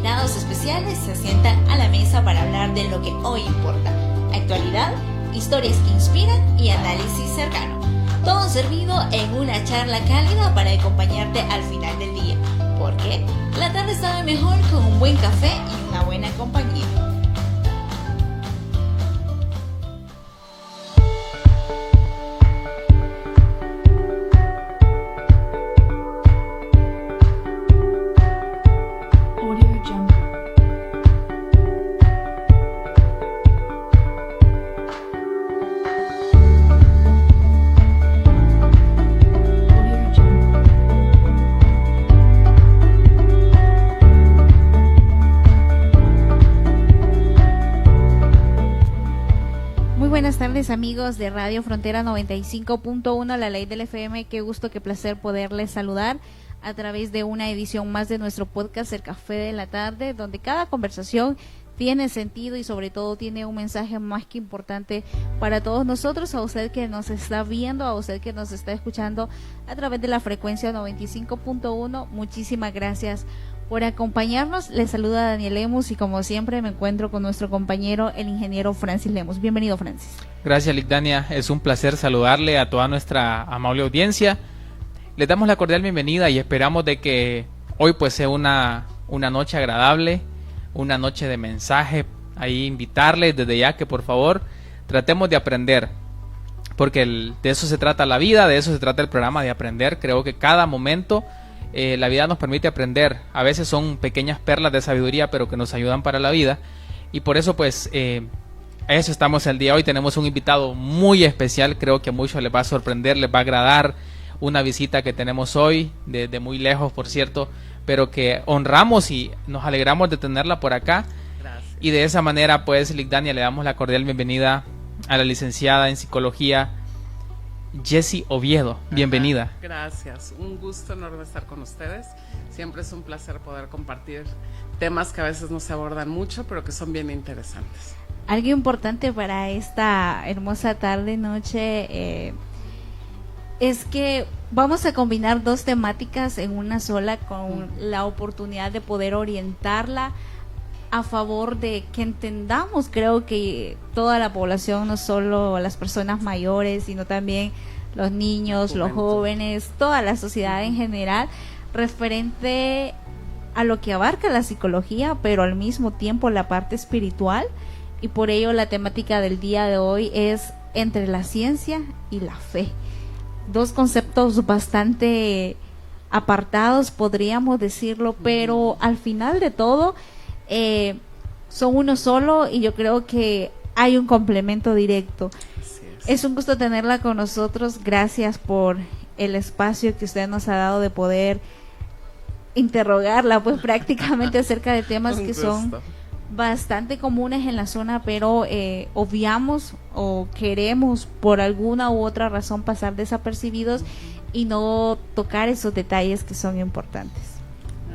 invitados especiales se sientan a la mesa para hablar de lo que hoy importa: actualidad, historias que inspiran y análisis cercano. Todo servido en una charla cálida para acompañarte al final del día, porque la tarde sabe mejor con un buen café y una buena compañía. Buenas tardes, amigos de Radio Frontera 95.1, la ley del FM. Qué gusto, qué placer poderles saludar a través de una edición más de nuestro podcast El Café de la Tarde, donde cada conversación tiene sentido y sobre todo tiene un mensaje más que importante para todos nosotros. A usted que nos está viendo, a usted que nos está escuchando a través de la frecuencia 95.1, muchísimas gracias por acompañarnos. Les saluda Daniel Lemus y como siempre me encuentro con nuestro compañero, el ingeniero Francis Lemus. Bienvenido, Francis. Gracias, Ligdania. Es un placer saludarle a toda nuestra amable audiencia. Les damos la cordial bienvenida y esperamos de que hoy pues sea una noche agradable, una noche de mensaje. Ahí invitarles desde ya que por favor tratemos de aprender, porque de eso se trata la vida, de eso se trata el programa, de aprender. Creo que cada momento la vida nos permite aprender. A veces son pequeñas perlas de sabiduría, pero que nos ayudan para la vida. Y por eso, pues, a eso estamos el día de hoy. Tenemos un invitado muy especial. Creo que a muchos les va a sorprender, les va a agradar una visita que tenemos hoy, de muy lejos, por cierto, pero que honramos y nos alegramos de tenerla por acá. Gracias. Y de esa manera, pues, Ligdania, le damos la cordial bienvenida a la licenciada en Psicología, Jessie Oviedo. Bienvenida. Gracias, un gusto enorme estar con ustedes. Siempre es un placer poder compartir temas que a veces no se abordan mucho, pero que son bien interesantes. Algo importante para esta hermosa tarde, noche, es que vamos a combinar dos temáticas en una sola, con la oportunidad de poder orientarla a favor de que entendamos, creo que toda la población, no solo las personas mayores, sino también los niños, los jóvenes, toda la sociedad en general, referente a lo que abarca la psicología, pero al mismo tiempo la parte espiritual. Y por ello la temática del día de hoy es entre la ciencia y la fe. Dos conceptos bastante apartados, podríamos decirlo, pero al final de todo son uno solo, y yo creo que hay un complemento directo. Es un gusto tenerla con nosotros. Gracias por el espacio que usted nos ha dado de poder interrogarla, pues prácticamente acerca de temas que son bastante comunes en la zona, pero obviamos o queremos por alguna u otra razón pasar desapercibidos y no tocar esos detalles que son importantes.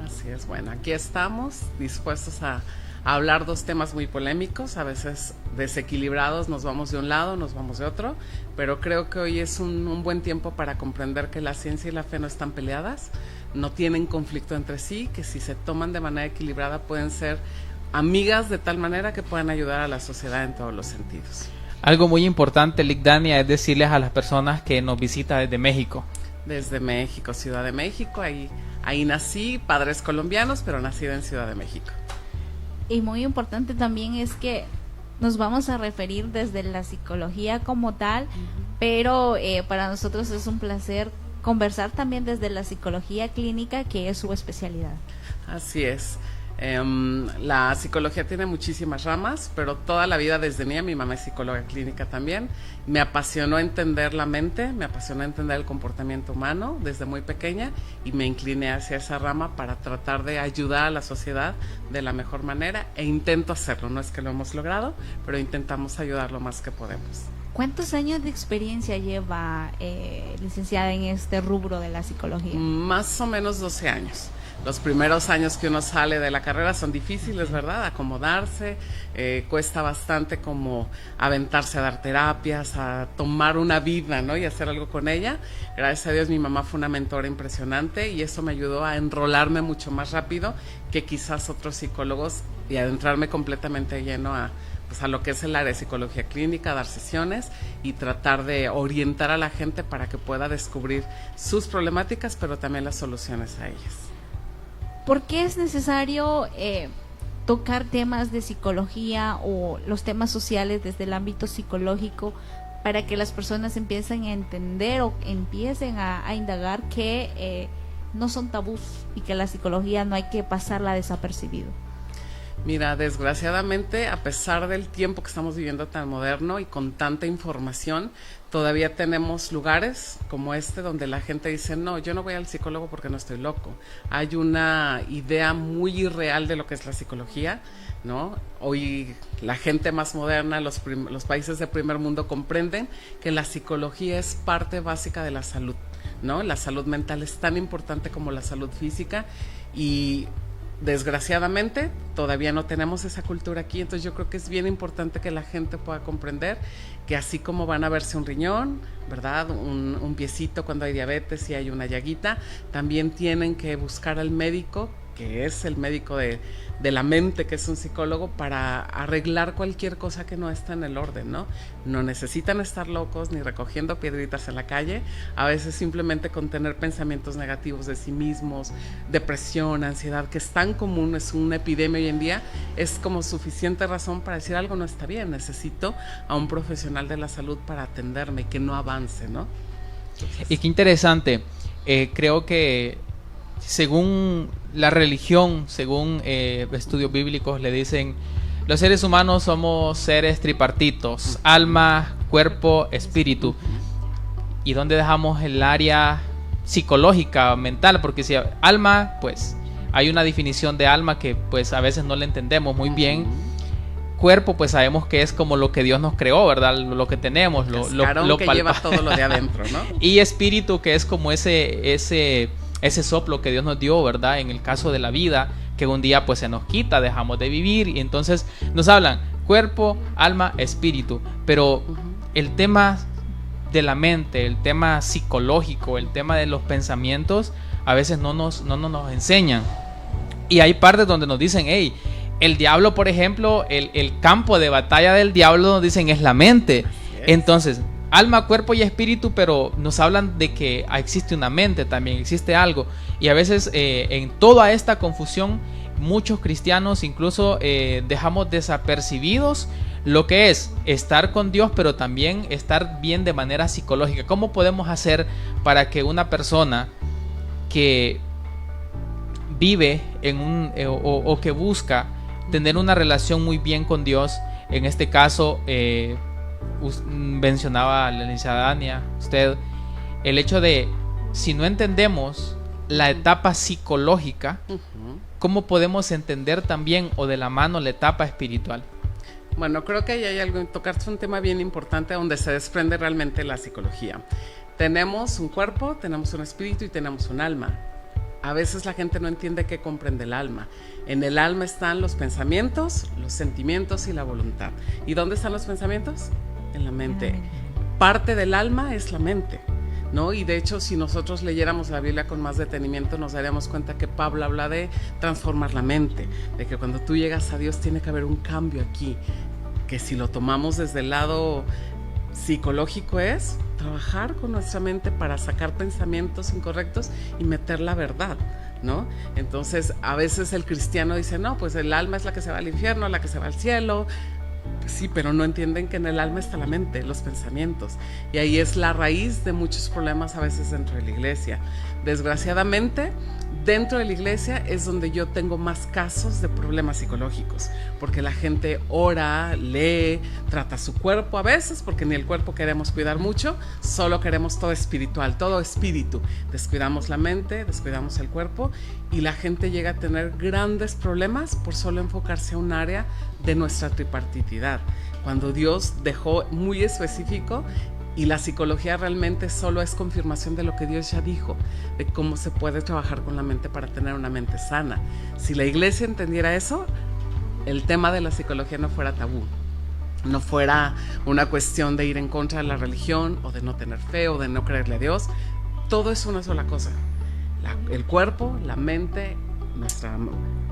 Así es, bueno, aquí estamos dispuestos a hablar dos temas muy polémicos, a veces desequilibrados, nos vamos de un lado, nos vamos de otro, pero creo que hoy es un buen tiempo para comprender que la ciencia y la fe no están peleadas, no tienen conflicto entre sí, que si se toman de manera equilibrada pueden ser amigas de tal manera que puedan ayudar a la sociedad en todos los sentidos. Algo muy importante, Ligdania, es decirles a las personas que nos visitan desde México. Desde México, Ciudad de México, ahí nací, padres colombianos, pero nacida en Ciudad de México. Y muy importante también es que nos vamos a referir desde la psicología como tal, pero para nosotros es un placer conversar también desde la psicología clínica, que es su especialidad. Así es. La psicología tiene muchísimas ramas, pero toda la vida desde niña, mi mamá es psicóloga clínica también, me apasionó entender la mente, me apasionó entender el comportamiento humano desde muy pequeña y me incliné hacia esa rama para tratar de ayudar a la sociedad de la mejor manera, e intento hacerlo. No es que lo hemos logrado, pero intentamos ayudar lo más que podemos. ¿Cuántos años de experiencia lleva licenciada en este rubro de la psicología? Más o menos 12 años. Los primeros años que uno sale de la carrera son difíciles, ¿verdad? Acomodarse, cuesta bastante como aventarse a dar terapias, a tomar una vida, ¿no? Y hacer algo con ella. Gracias a Dios mi mamá fue una mentora impresionante y eso me ayudó a enrolarme mucho más rápido que quizás otros psicólogos y adentrarme completamente lleno a lo que es el área de psicología clínica, dar sesiones y tratar de orientar a la gente para que pueda descubrir sus problemáticas, pero también las soluciones a ellas. ¿Por qué es necesario tocar temas de psicología o los temas sociales desde el ámbito psicológico para que las personas empiecen a entender o empiecen a indagar que no son tabús y que la psicología no hay que pasarla desapercibido? Mira, desgraciadamente, a pesar del tiempo que estamos viviendo tan moderno y con tanta información, todavía tenemos lugares como este donde la gente dice, no, yo no voy al psicólogo porque no estoy loco. Hay una idea muy irreal de lo que es la psicología, ¿no? Hoy la gente más moderna, los países de primer mundo comprenden que la psicología es parte básica de la salud, ¿no? La salud mental es tan importante como la salud física y desgraciadamente todavía no tenemos esa cultura aquí, entonces yo creo que es bien importante que la gente pueda comprender que así como van a verse un riñón, ¿verdad? Un piecito cuando hay diabetes y hay una llaguita, también tienen que buscar al médico, que es el médico de la mente, que es un psicólogo, para arreglar cualquier cosa que no está en el orden, ¿no? No necesitan estar locos ni recogiendo piedritas en la calle, a veces simplemente con tener pensamientos negativos de sí mismos, depresión, ansiedad, que es tan común, es una epidemia hoy en día, es como suficiente razón para decir algo no está bien, necesito a un profesional de la salud para atenderme y que no avance, ¿no? Entonces, y qué interesante, creo que según la religión, según estudios bíblicos, le dicen los seres humanos somos seres tripartitos, alma, cuerpo, espíritu. ¿Y dónde dejamos el área psicológica, mental? Porque si alma, pues hay una definición de alma que pues a veces no la entendemos muy bien. Cuerpo, pues sabemos que es como lo que Dios nos creó, ¿verdad? Lo que tenemos, lo que lleva todo lo de adentro, ¿no? Y espíritu, que es como ese soplo que Dios nos dio, ¿verdad? En el caso de la vida, que un día pues se nos quita, dejamos de vivir y entonces nos hablan cuerpo, alma, espíritu. Pero el tema de la mente, el tema psicológico, el tema de los pensamientos, a veces no nos enseñan. Y hay partes donde nos dicen, hey, el diablo, por ejemplo, el campo de batalla del diablo, nos dicen, es la mente. Entonces, alma, cuerpo y espíritu, pero nos hablan de que existe una mente también, existe algo. Y a veces en toda esta confusión, muchos cristianos incluso dejamos desapercibidos lo que es estar con Dios, pero también estar bien de manera psicológica. ¿Cómo podemos hacer para que una persona que vive en o que busca tener una relación muy bien con Dios, en este caso mencionaba la licenciada Dania, usted, el hecho de, si no entendemos la etapa psicológica, ¿cómo podemos entender también o de la mano la etapa espiritual? Bueno, creo que ahí hay algo, tocarse un tema bien importante donde se desprende realmente la psicología. Tenemos un cuerpo, tenemos un espíritu y tenemos un alma. A veces la gente no entiende qué comprende el alma. En el alma están los pensamientos, los sentimientos y la voluntad. ¿Y dónde están los pensamientos? En la mente. Parte del alma es la mente, ¿no? Y de hecho, si nosotros leyéramos la Biblia con más detenimiento, nos daríamos cuenta que Pablo habla de transformar la mente, de que cuando tú llegas a Dios tiene que haber un cambio aquí, que si lo tomamos desde el lado psicológico es trabajar con nuestra mente para sacar pensamientos incorrectos y meter la verdad, ¿no? Entonces, a veces el cristiano dice, no, pues el alma es la que se va al infierno, la que se va al cielo. Pues sí, pero no entienden que en el alma está la mente, los pensamientos. Y ahí es la raíz de muchos problemas a veces dentro de la iglesia. Desgraciadamente, dentro de la iglesia es donde yo tengo más casos de problemas psicológicos, porque la gente ora, lee, trata su cuerpo a veces, porque ni el cuerpo queremos cuidar mucho, solo queremos todo espiritual, todo espíritu. Descuidamos la mente, descuidamos el cuerpo y la gente llega a tener grandes problemas por solo enfocarse a un área de nuestra tripartitidad, cuando Dios dejó muy específico Y la psicología realmente solo es confirmación de lo que Dios ya dijo, de cómo se puede trabajar con la mente para tener una mente sana. Si la iglesia entendiera eso, el tema de la psicología no fuera tabú, no fuera una cuestión de ir en contra de la religión o de no tener fe o de no creerle a Dios. Todo es una sola cosa. El cuerpo, la mente, nuestra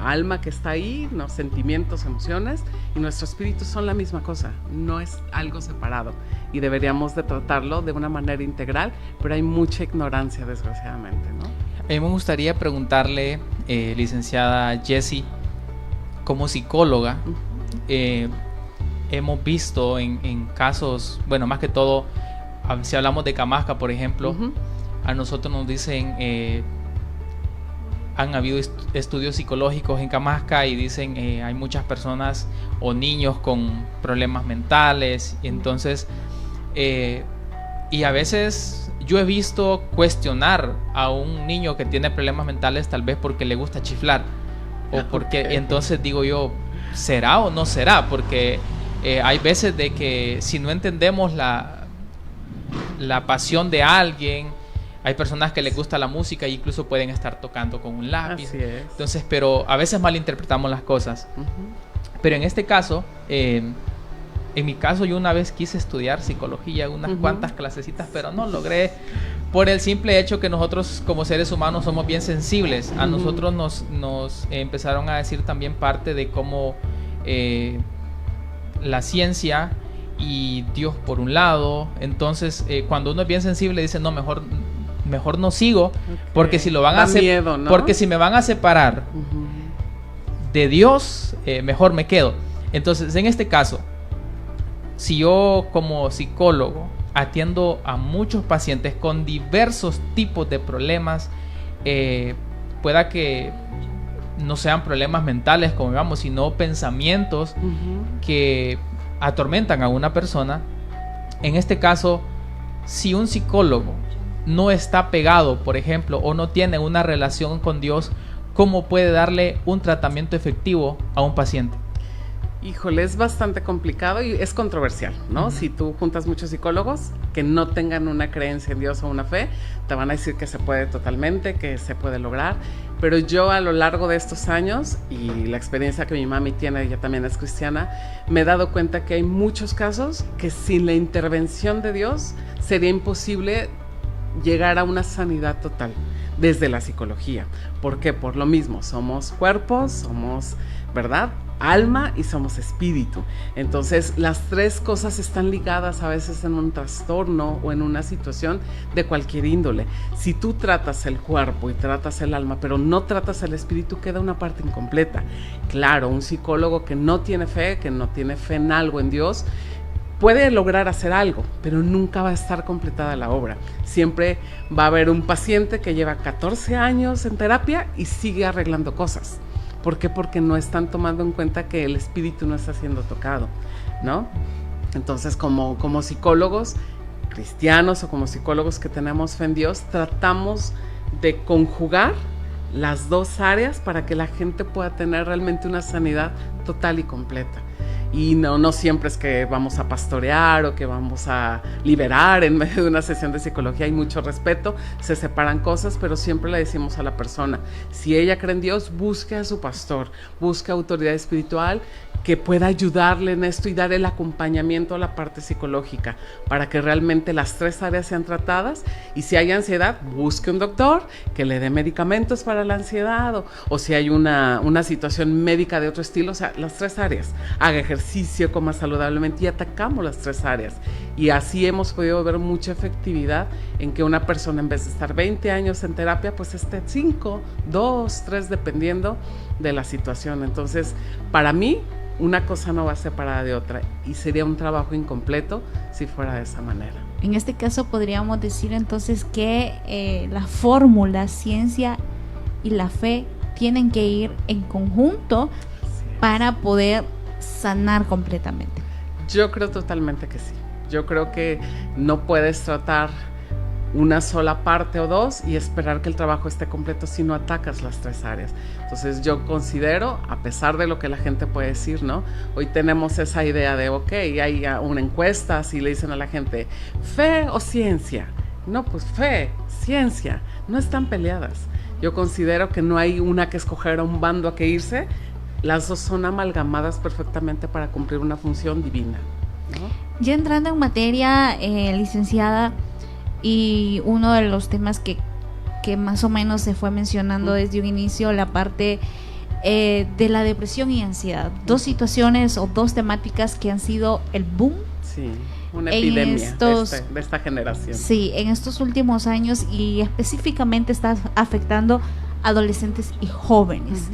alma que está ahí, los sentimientos, emociones y nuestro espíritu son la misma cosa, no es algo separado y deberíamos de tratarlo de una manera integral, pero hay mucha ignorancia desgraciadamente, ¿no? A mí me gustaría preguntarle, licenciada Jessie, como psicóloga, hemos visto en casos, bueno, más que todo, si hablamos de Camasca, por ejemplo, a nosotros nos dicen, han habido estudios psicológicos en Camasca y dicen hay muchas personas o niños con problemas mentales, entonces, y a veces yo he visto cuestionar a un niño que tiene problemas mentales tal vez porque le gusta chiflar, o porque, entonces digo yo, ¿será o no será? Porque hay veces de que si no entendemos la pasión de alguien, hay personas que les gusta la música e incluso pueden estar tocando con un lápiz. Así es. Entonces, pero a veces malinterpretamos las cosas. Pero en este caso, en mi caso, yo una vez quise estudiar psicología, unas cuantas clasecitas, pero no logré, por el simple hecho que nosotros como seres humanos somos bien sensibles. A nosotros nos empezaron a decir también parte de cómo la ciencia y Dios por un lado. Entonces, cuando uno es bien sensible, dice, no, mejor no sigo, porque si lo van a hacer, miedo, ¿no? Porque si me van a separar de Dios, mejor me quedo. Entonces, en este caso, si yo como psicólogo atiendo a muchos pacientes con diversos tipos de problemas, pueda que no sean problemas mentales, como digamos, sino pensamientos que atormentan a una persona. En este caso, si un psicólogo no está pegado, por ejemplo, o no tiene una relación con Dios, ¿cómo puede darle un tratamiento efectivo a un paciente? Híjole, es bastante complicado y es controversial, ¿no? Si tú juntas muchos psicólogos que no tengan una creencia en Dios o una fe, te van a decir que se puede totalmente, que se puede lograr. Pero yo a lo largo de estos años y la experiencia que mi mami tiene, ella también es cristiana, me he dado cuenta que hay muchos casos que sin la intervención de Dios sería imposible llegar a una sanidad total desde la psicología. ¿Por qué? Por lo mismo, somos cuerpos, somos, ¿verdad?, alma y somos espíritu. Entonces las tres cosas están ligadas a veces en un trastorno o en una situación de cualquier índole. Si tú tratas el cuerpo y tratas el alma, pero no tratas el espíritu, queda una parte incompleta. Claro, un psicólogo que no tiene fe en algo, en Dios, puede lograr hacer algo, pero nunca va a estar completada la obra. Siempre va a haber un paciente que lleva 14 años en terapia y sigue arreglando cosas. ¿Por qué? Porque no están tomando en cuenta que el espíritu no está siendo tocado, ¿no? Entonces, como psicólogos cristianos o como psicólogos que tenemos fe en Dios, tratamos de conjugar las dos áreas para que la gente pueda tener realmente una sanidad total y completa. Y no siempre es que vamos a pastorear o que vamos a liberar en medio de una sesión de psicología. Hay mucho respeto, se separan cosas, pero siempre le decimos a la persona, si ella cree en Dios, busque a su pastor, busque autoridad espiritual que pueda ayudarle en esto y dar el acompañamiento a la parte psicológica para que realmente las tres áreas sean tratadas. Y si hay ansiedad, busque un doctor que le dé medicamentos para la ansiedad, o si hay una situación médica de otro estilo, o sea, las tres áreas. Haga ejercicio, coma saludablemente y atacamos las tres áreas. Y así hemos podido ver mucha efectividad en que una persona, en vez de estar 20 años en terapia, pues esté 5, 2, 3, dependiendo de la situación. Entonces, para mí, una cosa no va separada de otra y sería un trabajo incompleto si fuera de esa manera. En este caso podríamos decir entonces que la fórmula ciencia y la fe tienen que ir en conjunto para poder sanar completamente. Yo creo totalmente que sí. Yo creo que no puedes tratar una sola parte o dos y esperar que el trabajo esté completo si no atacas las 3 áreas. Entonces yo considero, a pesar de lo que la gente puede decir, ¿no? Hoy tenemos esa idea de, ok, hay una encuesta, si le dicen a la gente, ¿fe o ciencia? No, pues fe, ciencia, no están peleadas. Yo considero que no hay una que escoger a un bando a que irse, las dos son amalgamadas perfectamente para cumplir una función divina, ¿no? Ya entrando en materia, licenciada, y uno de los temas que más o menos se fue mencionando desde un inicio, la parte de la depresión y ansiedad. 2 situaciones o 2 temáticas que han sido el boom. Sí, una epidemia de esta generación. Sí, en estos últimos años, y específicamente está afectando adolescentes y jóvenes.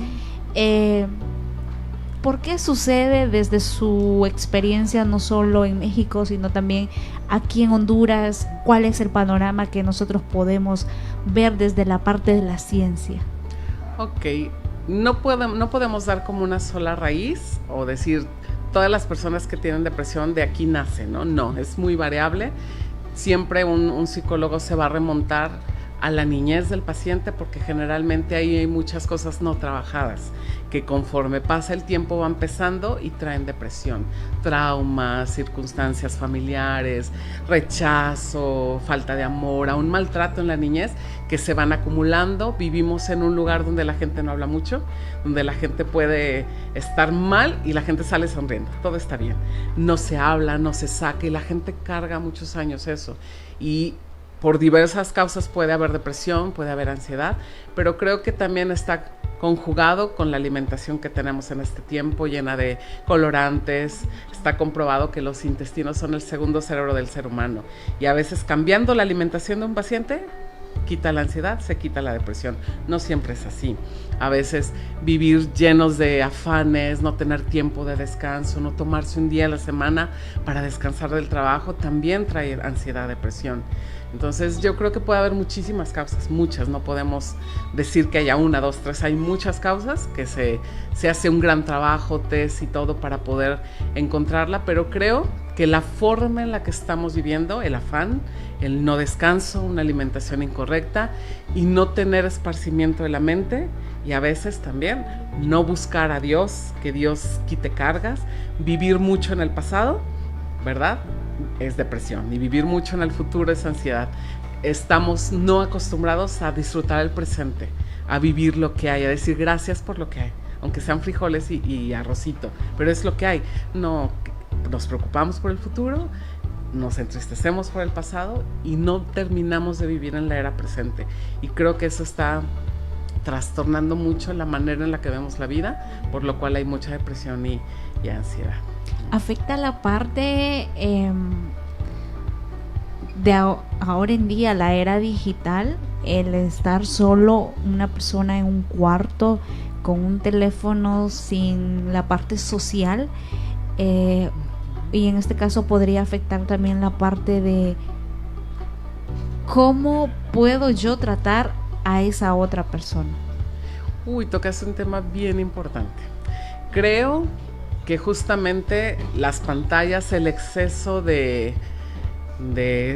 ¿Por qué sucede desde su experiencia, no solo en México, sino también aquí en Honduras? ¿Cuál es el panorama que nosotros podemos ver desde la parte de la ciencia? Ok, no podemos dar como una sola raíz o decir todas las personas que tienen depresión de aquí nacen, ¿no? No, es muy variable. Siempre un psicólogo se va a remontar a la niñez del paciente porque generalmente ahí hay muchas cosas no trabajadas que conforme pasa el tiempo van pesando y traen depresión, traumas, circunstancias familiares, rechazo, falta de amor, a un maltrato en la niñez que se van acumulando. Vivimos en un lugar donde la gente no habla mucho, donde la gente puede estar mal y la gente sale sonriendo, todo está bien, no se habla, no se saca y la gente carga muchos años eso, y por diversas causas puede haber depresión, puede haber ansiedad, pero creo que también está conjugado con la alimentación que tenemos en este tiempo, llena de colorantes. Está comprobado que los intestinos son el segundo cerebro del ser humano y a veces cambiando la alimentación de un paciente quita la ansiedad, se quita la depresión. No siempre es así. A veces vivir llenos de afanes, no tener tiempo de descanso, no tomarse un día a la semana para descansar del trabajo también trae ansiedad, depresión. Entonces yo creo que puede haber muchísimas causas, muchas, no podemos decir que haya 1, 2, 3, hay muchas causas que se hace un gran trabajo, test y todo para poder encontrarla, pero creo que la forma en la que estamos viviendo, el afán, el no descanso, una alimentación incorrecta y no tener esparcimiento de la mente y a veces también no buscar a Dios, que Dios quite cargas, vivir mucho en el pasado, ¿verdad? Es depresión y vivir mucho en el futuro es ansiedad. Estamos no acostumbrados a disfrutar el presente, a vivir lo que hay, a decir gracias por lo que hay, aunque sean frijoles y arrocito, pero es lo que hay. No nos preocupamos por el futuro, nos entristecemos por el pasado y no terminamos de vivir en la era presente. Y creo que eso está trastornando mucho la manera en la que vemos la vida, por lo cual hay mucha depresión y ansiedad. Afecta la parte de ahora en día, la era digital, el estar solo una persona en un cuarto con un teléfono sin la parte social, y en este caso podría afectar también la parte de cómo puedo yo tratar a esa otra persona. Tocas un tema bien importante. Creo que justamente las pantallas, el exceso de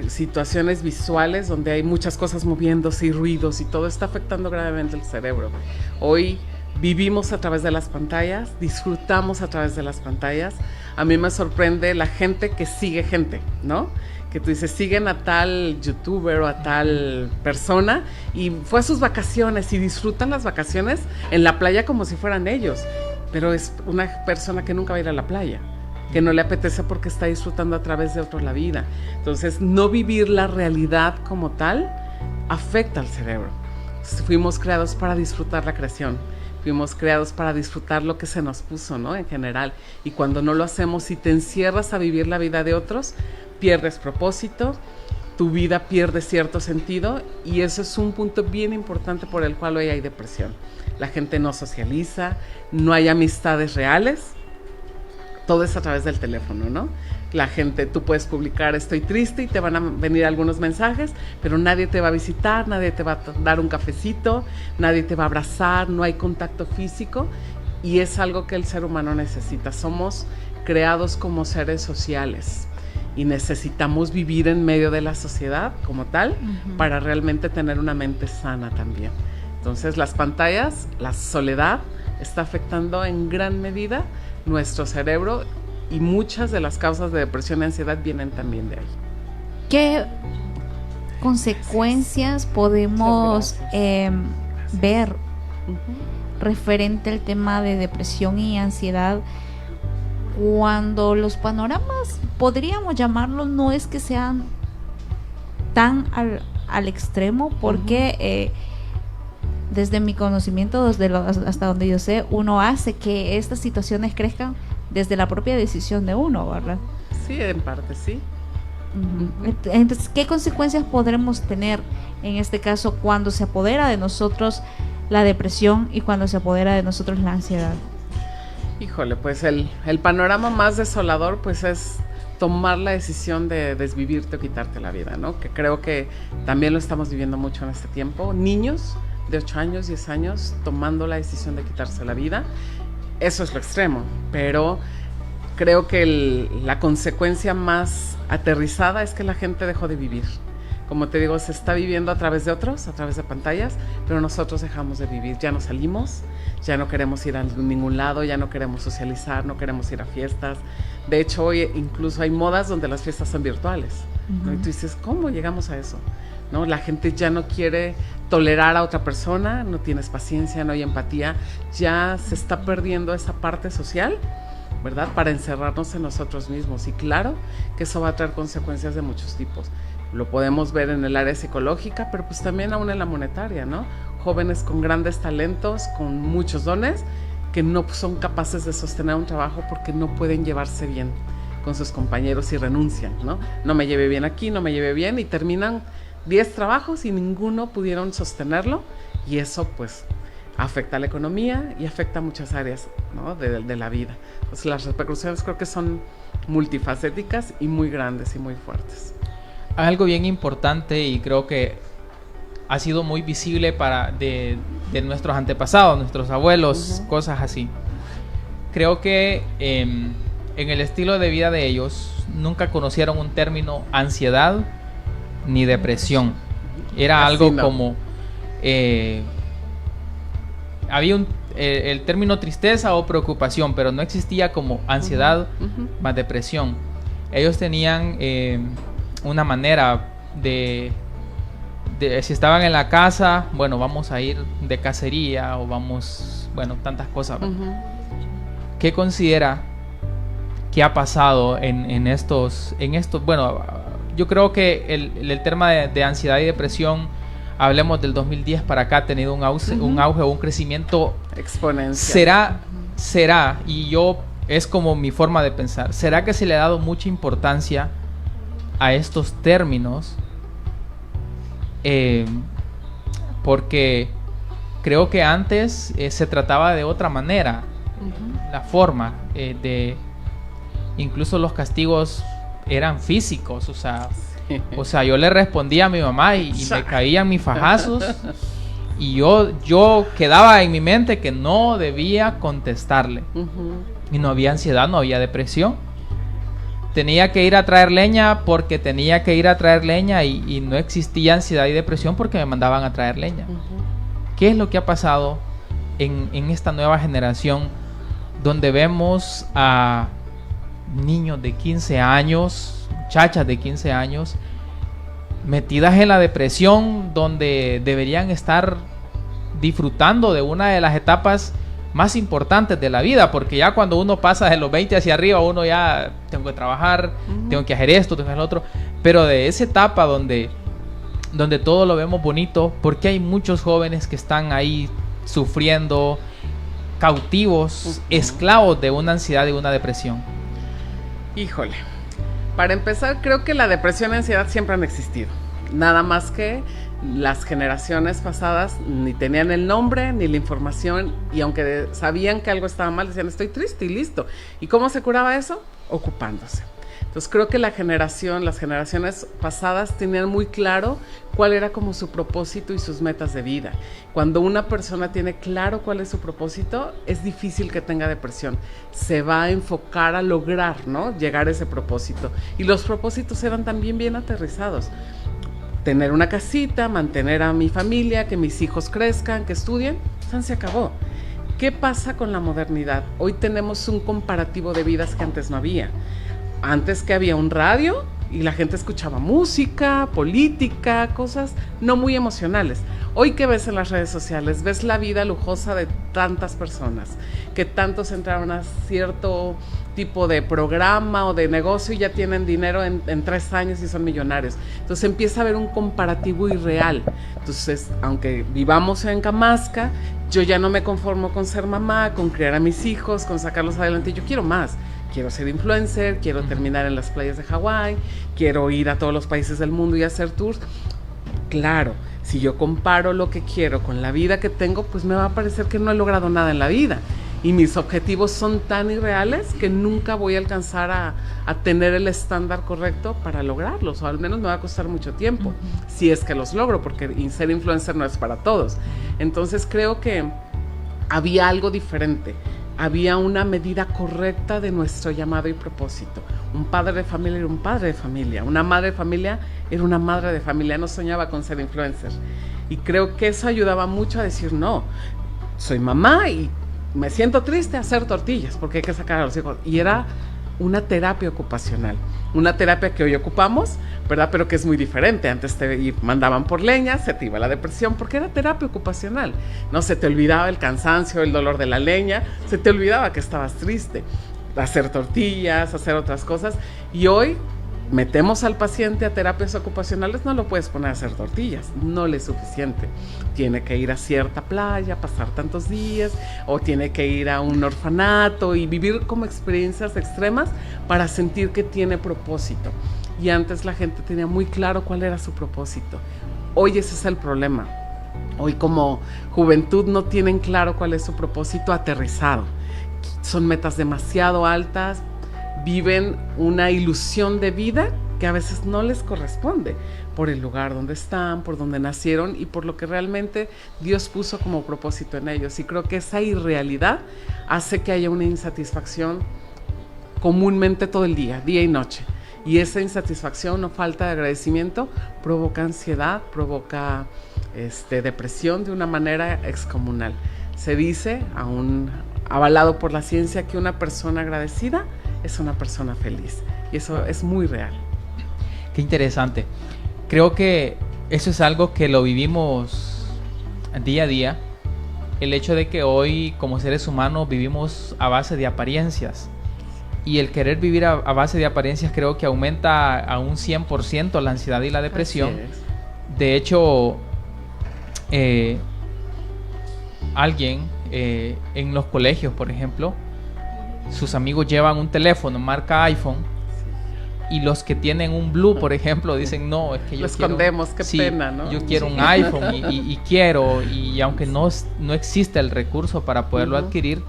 situaciones visuales donde hay muchas cosas moviéndose y ruidos y todo está afectando gravemente el cerebro. Hoy vivimos a través de las pantallas, disfrutamos a través de las pantallas. A mí me sorprende la gente que sigue gente, ¿no? Que tú dices, siguen a tal youtuber o a tal persona y fue a sus vacaciones y disfrutan las vacaciones en la playa como si fueran ellos. Pero es una persona que nunca va a ir a la playa, que no le apetece porque está disfrutando a través de otro la vida. Entonces, no vivir la realidad como tal afecta al cerebro. Fuimos creados para disfrutar la creación, fuimos creados para disfrutar lo que se nos puso, ¿no? En general. Y cuando no lo hacemos y te encierras a vivir la vida de otros, pierdes propósito, tu vida pierde cierto sentido y eso es un punto bien importante por el cual hoy hay depresión. La gente no socializa, no hay amistades reales, todo es a través del teléfono, ¿no? La gente, tú puedes publicar estoy triste y te van a venir algunos mensajes, pero nadie te va a visitar, nadie te va a dar un cafecito, nadie te va a abrazar, no hay contacto físico y es algo que el ser humano necesita. Somos creados como seres sociales y necesitamos vivir en medio de la sociedad como tal para realmente tener una mente sana también. Entonces las pantallas, la soledad está afectando en gran medida nuestro cerebro y muchas de las causas de depresión y ansiedad vienen también de ahí. ¿Qué consecuencias podemos ver referente al tema de depresión y ansiedad cuando los panoramas, podríamos llamarlos, no es que sean tan al extremo, porque desde mi conocimiento, hasta donde yo sé, uno hace que estas situaciones crezcan desde la propia decisión de uno, ¿verdad? Sí, en parte sí. Entonces, ¿qué consecuencias podremos tener en este caso cuando se apodera de nosotros la depresión y cuando se apodera de nosotros la ansiedad? Híjole, pues el panorama más desolador pues es tomar la decisión de desvivirte o quitarte la vida, ¿no? Que creo que también lo estamos viviendo mucho en este tiempo. Niños de 8 años, 10 años tomando la decisión de quitarse la vida. Eso es lo extremo, pero creo que la consecuencia más aterrizada es que la gente dejó de vivir. Como te digo, se está viviendo a través de otros, a través de pantallas, pero nosotros dejamos de vivir. Ya no salimos, ya no queremos ir a ningún lado, ya no queremos socializar, no queremos ir a fiestas. De hecho, hoy incluso hay modas donde las fiestas son virtuales, ¿no? Y tú dices, ¿cómo llegamos a eso? ¿No? La gente ya no quiere tolerar a otra persona, no tienes paciencia, no hay empatía, ya se está perdiendo esa parte social, ¿verdad? Para encerrarnos en nosotros mismos. Y claro que eso va a traer consecuencias de muchos tipos. Lo podemos ver en el área psicológica, pero pues también aún en la monetaria, ¿no? Jóvenes con grandes talentos, con muchos dones, que no son capaces de sostener un trabajo porque no pueden llevarse bien con sus compañeros y renuncian, ¿no? No me llevé bien aquí, no me llevé bien, y terminan 10 trabajos y ninguno pudieron sostenerlo, y eso pues afecta a la economía y afecta a muchas áreas, ¿no? de la vida. Entonces las repercusiones creo que son multifacéticas y muy grandes y muy fuertes. Algo bien importante, y creo que ha sido muy visible de nuestros antepasados, nuestros abuelos, cosas así. Creo que en el estilo de vida de ellos nunca conocieron un término ansiedad ni depresión. Era Así algo no. como había el término tristeza o preocupación, pero no existía como ansiedad más depresión. Ellos tenían una manera de si estaban en la casa, bueno, vamos a ir de cacería, o vamos, bueno, tantas cosas. ¿Qué considera que ha pasado en estos, bueno, yo creo que el tema de ansiedad y depresión, hablemos del 2010 para acá, ha tenido un auge, un crecimiento exponencial. Será, y es como mi forma de pensar, ¿será que se le ha dado mucha importancia a estos términos? Porque creo que antes se trataba de otra manera, la forma incluso los castigos eran físicos, o sea, yo le respondía a mi mamá y me caían mis fajazos, y yo quedaba en mi mente que no debía contestarle, y no había ansiedad, no había depresión. Tenía que ir a traer leña porque tenía que ir a traer leña, y no existía ansiedad y depresión porque me mandaban a traer leña. ¿Qué es lo que ha pasado en esta nueva generación, donde vemos a niños de 15 años, muchachas de 15 años, metidas en la depresión, donde deberían estar disfrutando de una de las etapas más importantes de la vida? Porque ya cuando uno pasa de los 20 hacia arriba, uno ya tengo que trabajar, tengo que hacer esto, tengo que hacer lo otro, pero de esa etapa donde todo lo vemos bonito, porque hay muchos jóvenes que están ahí sufriendo, cautivos, esclavos de una ansiedad y una depresión. Híjole, para empezar, creo que la depresión y ansiedad siempre han existido, nada más que las generaciones pasadas ni tenían el nombre ni la información, y aunque sabían que algo estaba mal, decían estoy triste y listo. ¿Y cómo se curaba eso? Ocupándose. Entonces creo que las generaciones pasadas tenían muy claro cuál era como su propósito y sus metas de vida. Cuando una persona tiene claro cuál es su propósito, es difícil que tenga depresión. Se va a enfocar a lograr, ¿no?, llegar a ese propósito. Y los propósitos eran también bien aterrizados. Tener una casita, mantener a mi familia, que mis hijos crezcan, que estudien, se acabó. ¿Qué pasa con la modernidad? Hoy tenemos un comparativo de vidas que antes no había. Antes que había un radio y la gente escuchaba música, política, cosas no muy emocionales. Hoy, ¿qué ves en las redes sociales? Ves la vida lujosa de tantas personas, que tantos entraron a cierto tipo de programa o de negocio y ya tienen dinero en 3 años y son millonarios. Entonces empieza a haber un comparativo irreal. Entonces, aunque vivamos en Camasca, yo ya no me conformo con ser mamá, con criar a mis hijos, con sacarlos adelante. Yo quiero más. Quiero ser influencer, quiero terminar en las playas de Hawái, quiero ir a todos los países del mundo y hacer tours. Claro, si yo comparo lo que quiero con la vida que tengo, pues me va a parecer que no he logrado nada en la vida. Y mis objetivos son tan irreales que nunca voy a alcanzar a tener el estándar correcto para lograrlos, o al menos me va a costar mucho tiempo, si es que los logro, porque ser influencer no es para todos. Entonces creo que había algo diferente. Había una medida correcta de nuestro llamado y propósito. Un padre de familia era un padre de familia. Una madre de familia era una madre de familia. No soñaba con ser influencer. Y creo que eso ayudaba mucho a decir, no, soy mamá y me siento triste a hacer tortillas porque hay que sacar a los hijos. Y era una terapia ocupacional. Una terapia que hoy ocupamos, ¿verdad? Pero que es muy diferente. Antes te mandaban por leña, se te iba la depresión, porque era terapia ocupacional. No se te olvidaba el cansancio, el dolor de la leña, se te olvidaba que estabas triste. Hacer tortillas, hacer otras cosas. Y hoy metemos al paciente a terapias ocupacionales, no lo puedes poner a hacer tortillas, no le es suficiente. Tiene que ir a cierta playa, pasar tantos días, o tiene que ir a un orfanato y vivir como experiencias extremas para sentir que tiene propósito. Y antes la gente tenía muy claro cuál era su propósito. Hoy ese es el problema. Hoy como juventud no tienen claro cuál es su propósito aterrizado. Son metas demasiado altas, viven una ilusión de vida que a veces no les corresponde por el lugar donde están, por donde nacieron y por lo que realmente Dios puso como propósito en ellos. Y creo que esa irrealidad hace que haya una insatisfacción comúnmente todo el día y noche. Y esa insatisfacción o falta de agradecimiento provoca ansiedad, provoca depresión de una manera excomunal. Se dice, aún avalado por la ciencia, que una persona agradecida es una persona feliz. Y eso es muy real. Qué interesante. Creo que eso es algo que lo vivimos día a día. El hecho de que hoy como seres humanos vivimos a base de apariencias. Y el querer vivir a base de apariencias creo que aumenta a un 100% la ansiedad y la depresión. De hecho, alguien en los colegios, por ejemplo, sus amigos llevan un teléfono marca iPhone y los que tienen un Blue, por ejemplo, dicen no, es que yo lo escondemos, qué pena, ¿no? Yo quiero un iPhone y aunque no existe el recurso para poderlo adquirir,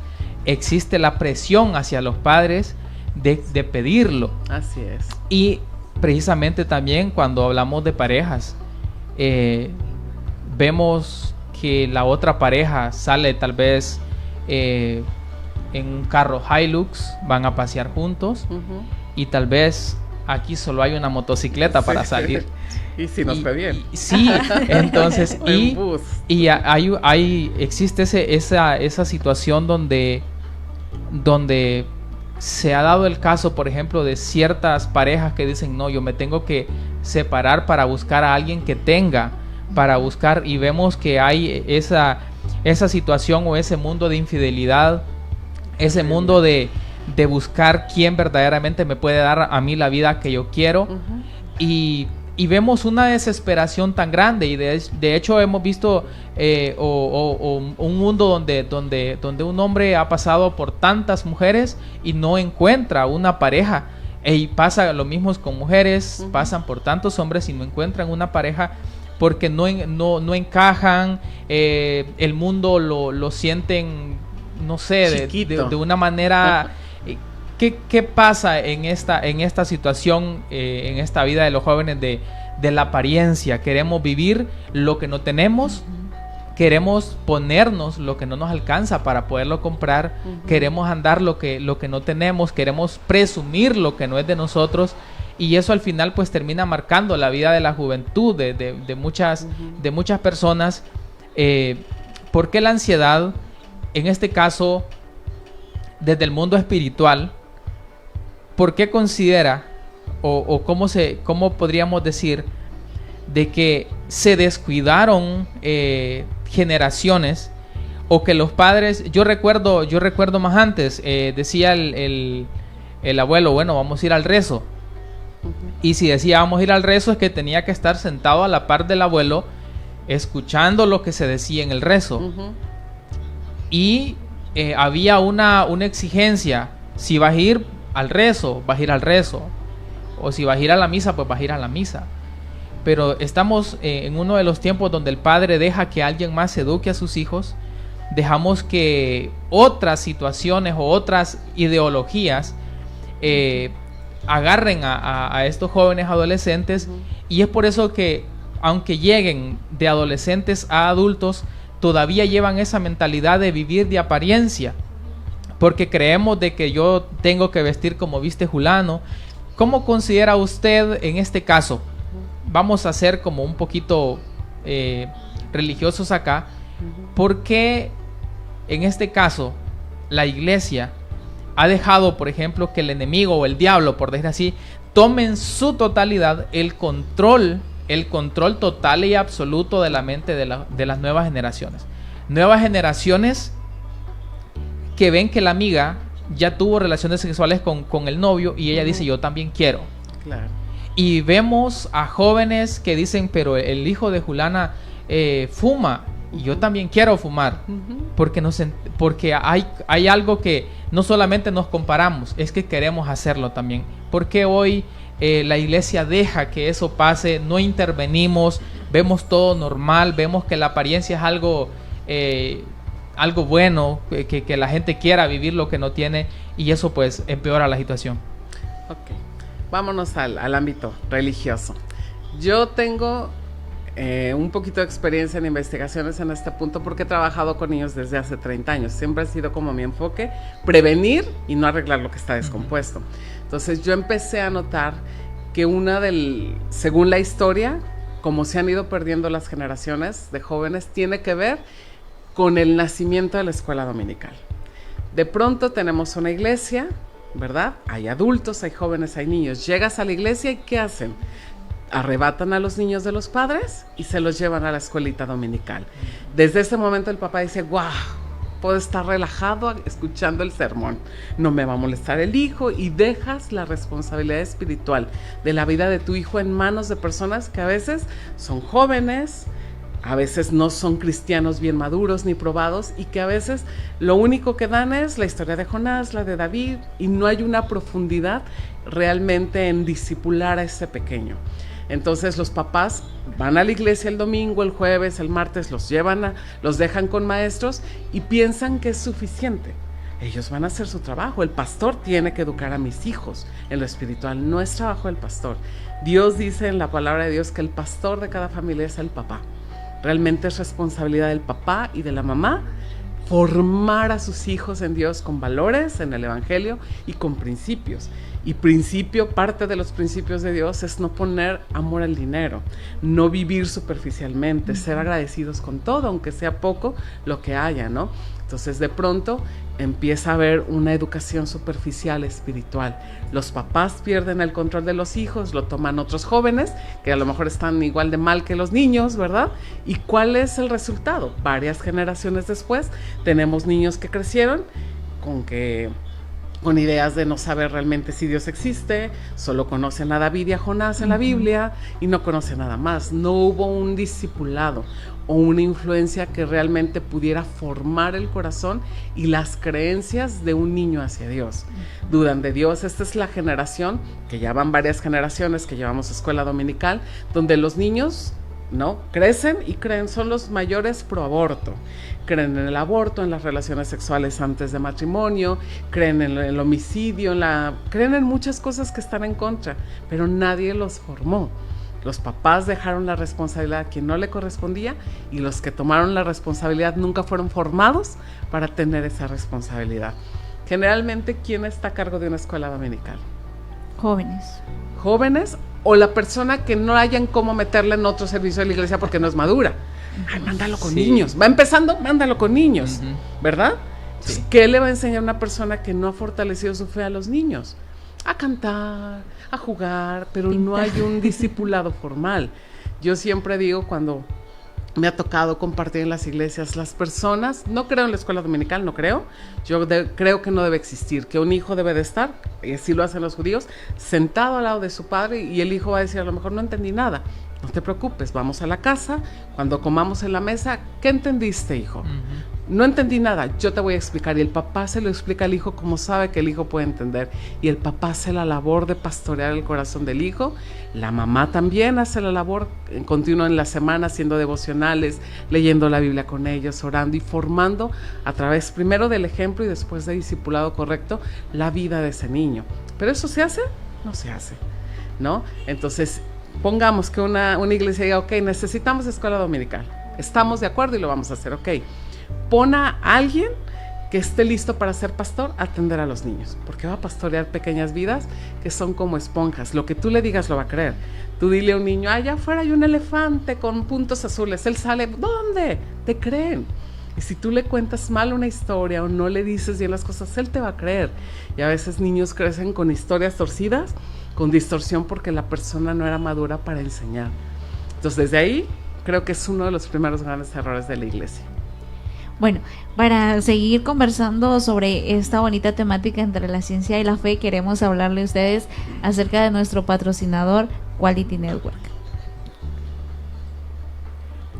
existe la presión hacia los padres de pedirlo. Así es. Y precisamente también cuando hablamos de parejas, vemos que la otra pareja sale tal vez en un carro Hilux, van a pasear juntos y tal vez aquí solo hay una motocicleta para salir. Y si nos ve bien. Sí, entonces existe esa situación donde se ha dado el caso, por ejemplo, de ciertas parejas que dicen no, yo me tengo que separar para buscar a alguien que tenga, para buscar, y vemos que hay esa situación o ese mundo de infidelidad, ese mundo de buscar quién verdaderamente me puede dar a mí la vida que yo quiero. Y vemos una desesperación tan grande y de hecho hemos visto un mundo donde un hombre ha pasado por tantas mujeres y no encuentra una pareja, y pasa lo mismo con mujeres, pasan por tantos hombres y no encuentran una pareja porque no encajan, el mundo lo sienten, no sé, de una manera ¿Qué pasa en esta situación, en esta vida de los jóvenes de la apariencia? Queremos vivir lo que no tenemos, queremos ponernos lo que no nos alcanza para poderlo comprar, queremos andar lo que no tenemos, queremos presumir lo que no es de nosotros, y eso al final pues termina marcando la vida de la juventud de muchas personas. ¿Por qué la ansiedad, en este caso, desde el mundo espiritual, por qué considera o cómo podríamos decir de que se descuidaron generaciones, o que los padres, yo recuerdo más antes, decía el abuelo, bueno, vamos a ir al rezo, y si decía vamos a ir al rezo, es que tenía que estar sentado a la par del abuelo escuchando lo que se decía en el rezo. Y había una exigencia: si vas a ir al rezo, vas a ir al rezo, o si vas a ir a la misa, pues vas a ir a la misa. Pero estamos en uno de los tiempos donde el padre deja que alguien más eduque a sus hijos, dejamos que otras situaciones o otras ideologías agarren a estos jóvenes adolescentes, y es por eso que aunque lleguen de adolescentes a adultos, todavía llevan esa mentalidad de vivir de apariencia, porque creemos de que yo tengo que vestir como viste Julano. ¿Cómo considera usted en este caso? Vamos a ser como un poquito religiosos acá. ¿Por qué en este caso la iglesia ha dejado, por ejemplo, que el enemigo o el diablo, por decir así, tome en su totalidad el control total y absoluto de la mente de las nuevas generaciones? Nuevas generaciones que ven que la amiga ya tuvo relaciones sexuales con el novio y ella dice yo también quiero. Claro. Y vemos a jóvenes que dicen pero el hijo de Julana fuma y yo también quiero fumar. Porque hay algo que no solamente nos comparamos, es que queremos hacerlo también. Porque hoy la iglesia deja que eso pase, no intervenimos, vemos todo normal, vemos que la apariencia es algo bueno, que la gente quiera vivir lo que no tiene, y eso pues empeora la situación. Ok, vámonos al ámbito religioso. Yo tengo un poquito de experiencia en investigaciones en este punto porque he trabajado con niños desde hace 30 años. Siempre ha sido como mi enfoque, prevenir y no arreglar lo que está descompuesto. Entonces yo empecé a notar que según la historia, como se han ido perdiendo las generaciones de jóvenes, tiene que ver con el nacimiento de la escuela dominical. De pronto tenemos una iglesia, ¿verdad? Hay adultos, hay jóvenes, hay niños. Llegas a la iglesia y ¿qué hacen? Arrebatan a los niños de los padres y se los llevan a la escuelita dominical. Desde ese momento el papá dice, ¡guau! Puedo estar relajado escuchando el sermón, no me va a molestar el hijo, y dejas la responsabilidad espiritual de la vida de tu hijo en manos de personas que a veces son jóvenes, a veces no son cristianos bien maduros ni probados, y que a veces lo único que dan es la historia de Jonás, la de David, y no hay una profundidad realmente en discipular a ese pequeño. Entonces los papás van a la iglesia el domingo, el jueves, el martes, los dejan con maestros y piensan que es suficiente. Ellos van a hacer su trabajo. El pastor tiene que educar a mis hijos en lo espiritual. No es trabajo del pastor. Dios dice en la palabra de Dios que el pastor de cada familia es el papá. Realmente es responsabilidad del papá y de la mamá formar a sus hijos en Dios con valores, en el evangelio y con principios. Y parte de los principios de Dios es no poner amor al dinero, no vivir superficialmente, ser agradecidos con todo, aunque sea poco lo que haya, ¿no? Entonces de pronto empieza a haber una educación superficial espiritual. Los papás pierden el control de los hijos, lo toman otros jóvenes que a lo mejor están igual de mal que los niños, ¿verdad? ¿Y cuál es el resultado? Varias generaciones después tenemos niños que crecieron con ideas de no saber realmente si Dios existe, solo conocen a David y a Jonás en la Biblia y no conocen nada más. No hubo un discipulado o una influencia que realmente pudiera formar el corazón y las creencias de un niño hacia Dios. Dudan de Dios. Esta es la generación, que ya van varias generaciones que llevamos escuela dominical, donde los niños ¿no? Crecen y creen, son los mayores pro aborto. Creen en el aborto, en las relaciones sexuales antes de matrimonio, creen en el homicidio, creen en muchas cosas que están en contra, pero nadie los formó. Los papás dejaron la responsabilidad a quien no le correspondía y los que tomaron la responsabilidad nunca fueron formados para tener esa responsabilidad. Generalmente, ¿quién está a cargo de una escuela dominical? Jóvenes o la persona que no hayan cómo meterla en otro servicio de la iglesia porque no es madura. Ay, mándalo con niños. Va empezando, mándalo con niños, ¿verdad? Sí. ¿Qué le va a enseñar a una persona que no ha fortalecido su fe a los niños? A cantar, a jugar, pero no hay un discipulado formal. Yo siempre digo, cuando me ha tocado compartir en las iglesias, las personas, no creo en la escuela dominical, no creo, creo que no debe existir, que un hijo debe de estar, y así lo hacen los judíos, sentado al lado de su padre, y el hijo va a decir, a lo mejor no entendí nada. No te preocupes, vamos a la casa, cuando comamos en la mesa, ¿qué entendiste, hijo? No entendí nada, yo te voy a explicar. Y el papá se lo explica al hijo como sabe que el hijo puede entender. Y el papá hace la labor de pastorear el corazón del hijo. La mamá también hace la labor continua en la semana, haciendo devocionales, leyendo la Biblia con ellos, orando y formando a través primero del ejemplo y después de discipulado correcto la vida de ese niño. ¿Pero eso se hace? No se hace, ¿no? Entonces, pongamos que una iglesia diga, ok, necesitamos escuela dominical. Estamos de acuerdo y lo vamos a hacer, ok. Pon a alguien que esté listo para ser pastor a atender a los niños, porque va a pastorear pequeñas vidas que son como esponjas. Lo que tú le digas lo va a creer. Tú dile a un niño, allá afuera hay un elefante con puntos azules. Él sale, ¿dónde? Te creen. Y si tú le cuentas mal una historia o no le dices bien las cosas, él te va a creer. Y a veces niños crecen con historias torcidas, con distorsión, porque la persona no era madura para enseñar. Entonces, desde ahí, creo que es uno de los primeros grandes errores de la iglesia. Bueno, para seguir conversando sobre esta bonita temática entre la ciencia y la fe, queremos hablarle a ustedes acerca de nuestro patrocinador, Quality Network.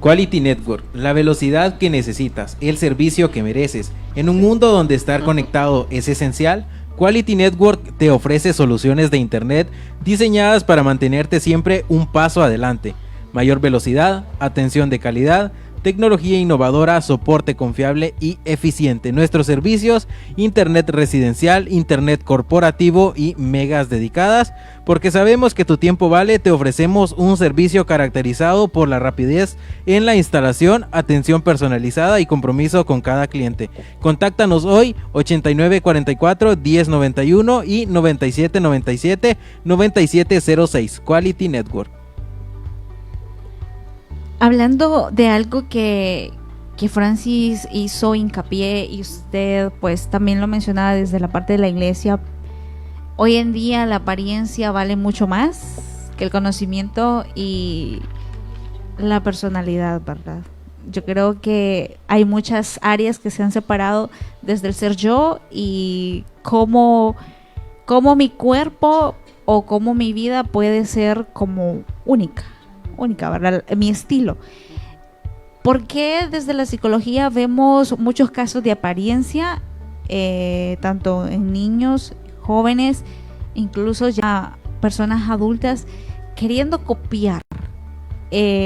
Quality Network, la velocidad que necesitas, el servicio que mereces. En un mundo donde estar conectado es esencial, Quality Network te ofrece soluciones de internet diseñadas para mantenerte siempre un paso adelante. Mayor velocidad, atención de calidad, tecnología innovadora, soporte confiable y eficiente. Nuestros servicios, internet residencial, internet corporativo y megas dedicadas. Porque sabemos que tu tiempo vale, te ofrecemos un servicio caracterizado por la rapidez en la instalación, atención personalizada y compromiso con cada cliente. Contáctanos hoy 8944-1091 y 9797-9706. Quality Network. Hablando de algo que Francis hizo hincapié y usted pues también lo mencionaba desde la parte de la iglesia, hoy en día la apariencia vale mucho más que el conocimiento y la personalidad, ¿verdad? Yo creo que hay muchas áreas que se han separado desde el ser yo y cómo mi cuerpo o cómo mi vida puede ser como única, ¿verdad? Mi estilo. ¿Por qué desde la psicología vemos muchos casos de apariencia, tanto en niños, jóvenes, incluso ya personas adultas, queriendo copiar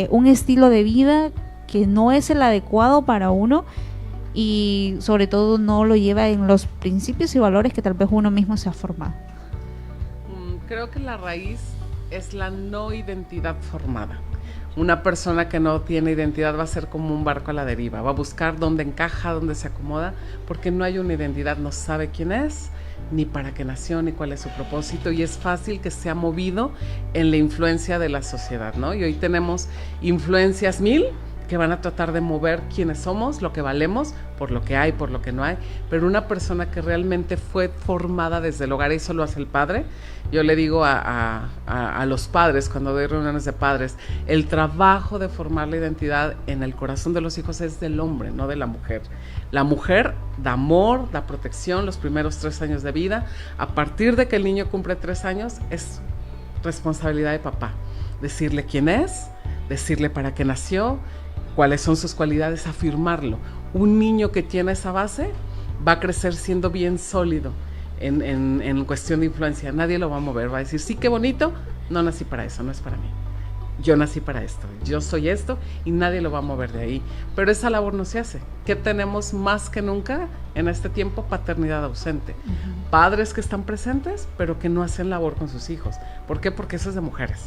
un estilo de vida que no es el adecuado para uno y sobre todo no lo lleva en los principios y valores que tal vez uno mismo se ha formado? Creo que la raíz es la no identidad formada. Una persona que no tiene identidad va a ser como un barco a la deriva, va a buscar dónde encaja, dónde se acomoda, porque no hay una identidad, no sabe quién es, ni para qué nació, ni cuál es su propósito, y es fácil que sea movido en la influencia de la sociedad, ¿no? Y hoy tenemos influencias 1000 que van a tratar de mover quiénes somos, lo que valemos, por lo que hay, por lo que no hay, pero una persona que realmente fue formada desde el hogar, y eso lo hace el padre. Yo le digo a los padres, cuando doy reuniones de padres, el trabajo de formar la identidad en el corazón de los hijos es del hombre, no de la mujer. La mujer da amor, da protección los primeros 3 años de vida. A partir de que el niño cumple 3 años, es responsabilidad de papá. Decirle quién es, decirle para qué nació, cuáles son sus cualidades, afirmarlo. Un niño que tiene esa base va a crecer siendo bien sólido en cuestión de influencia. Nadie lo va a mover, va a decir, sí, qué bonito, no nací para eso, no es para mí. yo nací para esto, yo soy esto y nadie lo va a mover de ahí. Pero esa labor no se hace. ¿Qué tenemos más que nunca en este tiempo? Paternidad ausente. Padres que están presentes, pero que no hacen labor con sus hijos. ¿Por qué? Porque eso es de mujeres.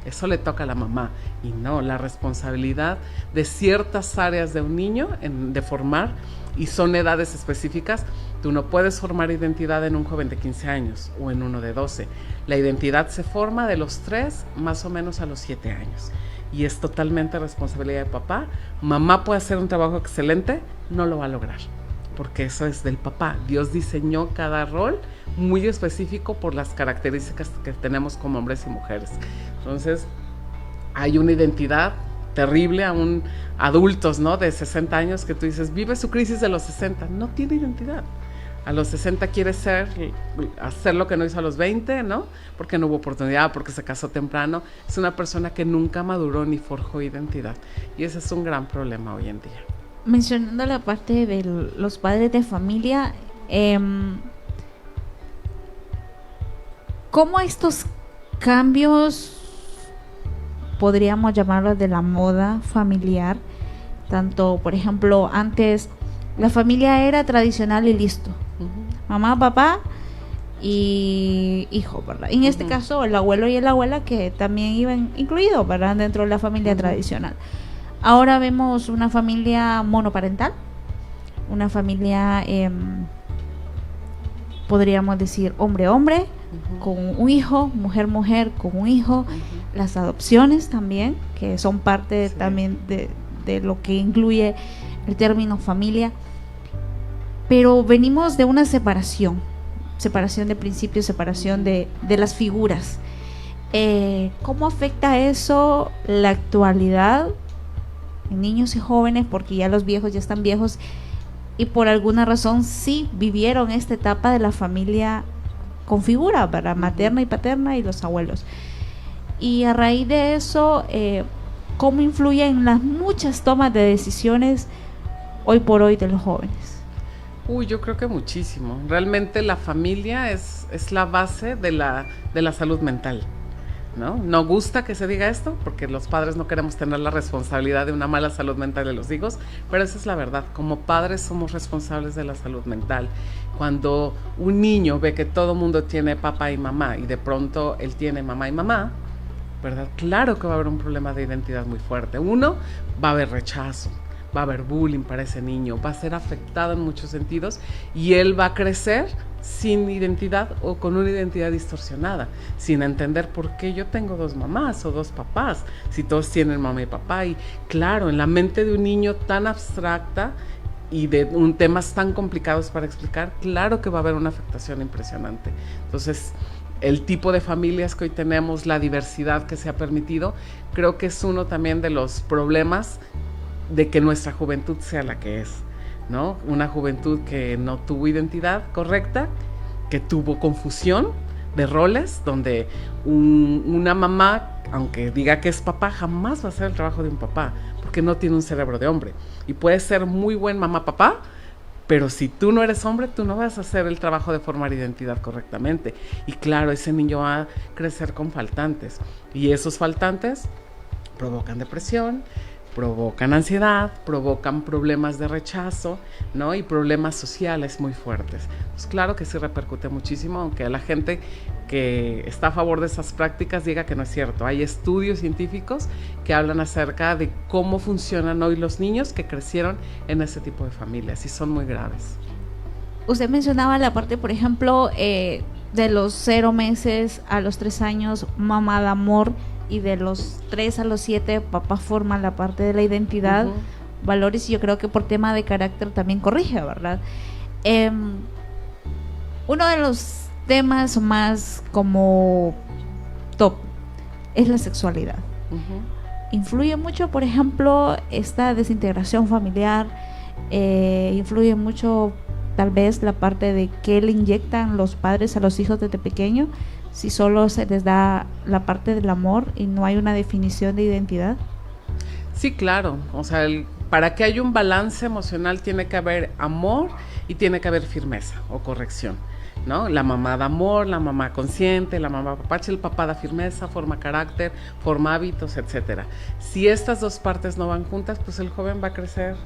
Eso le toca a la mamá. Y no, la responsabilidad de ciertas áreas de un niño de formar, y son edades específicas. Tú no puedes formar identidad en un joven de 15 años o en uno de 12. La identidad se forma de los 3 más o menos a los 7 años. Y es totalmente responsabilidad de papá. Mamá puede hacer un trabajo excelente, no lo va a lograr, porque eso es del papá. Dios diseñó cada rol muy específico por las características que tenemos como hombres y mujeres. Entonces, hay una identidad terrible aún adultos, ¿no? De 60 años que tú dices, vive su crisis de los 60, no tiene identidad. A los 60 quiere hacer lo que no hizo a los 20, ¿no? Porque no hubo oportunidad, porque se casó temprano. Es una persona que nunca maduró ni forjó identidad. Y ese es un gran problema hoy en día. Mencionando la parte de los padres de familia, ¿cómo estos cambios, podríamos llamarlos de la moda familiar, tanto, por ejemplo, antes la familia era tradicional y listo, mamá, papá y hijo, ¿verdad? En este caso el abuelo y la abuela, que también iban incluidos, ¿verdad?, dentro de la familia tradicional. Ahora vemos una familia monoparental, una familia, podríamos decir, hombre-hombre, con un hijo, mujer-mujer con un hijo, las adopciones también, que son parte también de lo que incluye el término familia. Pero venimos de una separación de principios, separación de las figuras. ¿Cómo afecta eso la actualidad en niños y jóvenes? Porque ya los viejos ya están viejos y por alguna razón sí vivieron esta etapa de la familia con figura, ¿verdad?, materna y paterna y los abuelos. Y a raíz de eso, ¿cómo influye en las muchas tomas de decisiones hoy por hoy de los jóvenes? Yo creo que muchísimo. Realmente la familia es la base de la salud mental, ¿no? No gusta que se diga esto, porque los padres no queremos tener la responsabilidad de una mala salud mental de los hijos, pero esa es la verdad. Como padres somos responsables de la salud mental. Cuando un niño ve que todo mundo tiene papá y mamá y de pronto él tiene mamá y mamá, ¿verdad? Claro que va a haber un problema de identidad muy fuerte. Uno, va a haber rechazo, va a haber bullying para ese niño, va a ser afectado en muchos sentidos y él va a crecer sin identidad o con una identidad distorsionada, sin entender por qué yo tengo 2 mamás o 2 papás, si todos tienen mamá y papá. Y claro, en la mente de un niño tan abstracta y de temas tan complicados para explicar, claro que va a haber una afectación impresionante. Entonces, el tipo de familias que hoy tenemos, la diversidad que se ha permitido, creo que es uno también de los problemas de que nuestra juventud sea la que es, ¿no? Una juventud que no tuvo identidad correcta, que tuvo confusión de roles, donde una mamá, aunque diga que es papá, jamás va a hacer el trabajo de un papá, porque no tiene un cerebro de hombre. Y puede ser muy buen mamá-papá, pero si tú no eres hombre, tú no vas a hacer el trabajo de formar identidad correctamente. Y claro, ese niño va a crecer con faltantes. Y esos faltantes provocan depresión, provocan ansiedad, provocan problemas de rechazo, ¿no? Y problemas sociales muy fuertes. Pues claro que sí repercute muchísimo, aunque a la gente que está a favor de esas prácticas diga que no es cierto. Hay estudios científicos que hablan acerca de cómo funcionan hoy los niños que crecieron en ese tipo de familias y son muy graves. Usted mencionaba la parte, por ejemplo, de los 0 meses a los 3 años, mamá de amor, y de los 3 a los 7 papá forma la parte de la identidad, valores, y yo creo que por tema de carácter también corrige, ¿verdad? Uno de los temas más como top es la sexualidad. Influye mucho, por ejemplo, esta desintegración familiar, influye mucho tal vez la parte de qué le inyectan los padres a los hijos desde pequeño, si solo se les da la parte del amor y no hay una definición de identidad. Sí, claro. O sea, para que haya un balance emocional tiene que haber amor y tiene que haber firmeza o corrección. ¿no? La mamá da amor, la mamá consciente, la mamá apapacha, el papá da firmeza, forma carácter, forma hábitos, etcétera. Si estas dos partes no van juntas, pues el joven va a crecer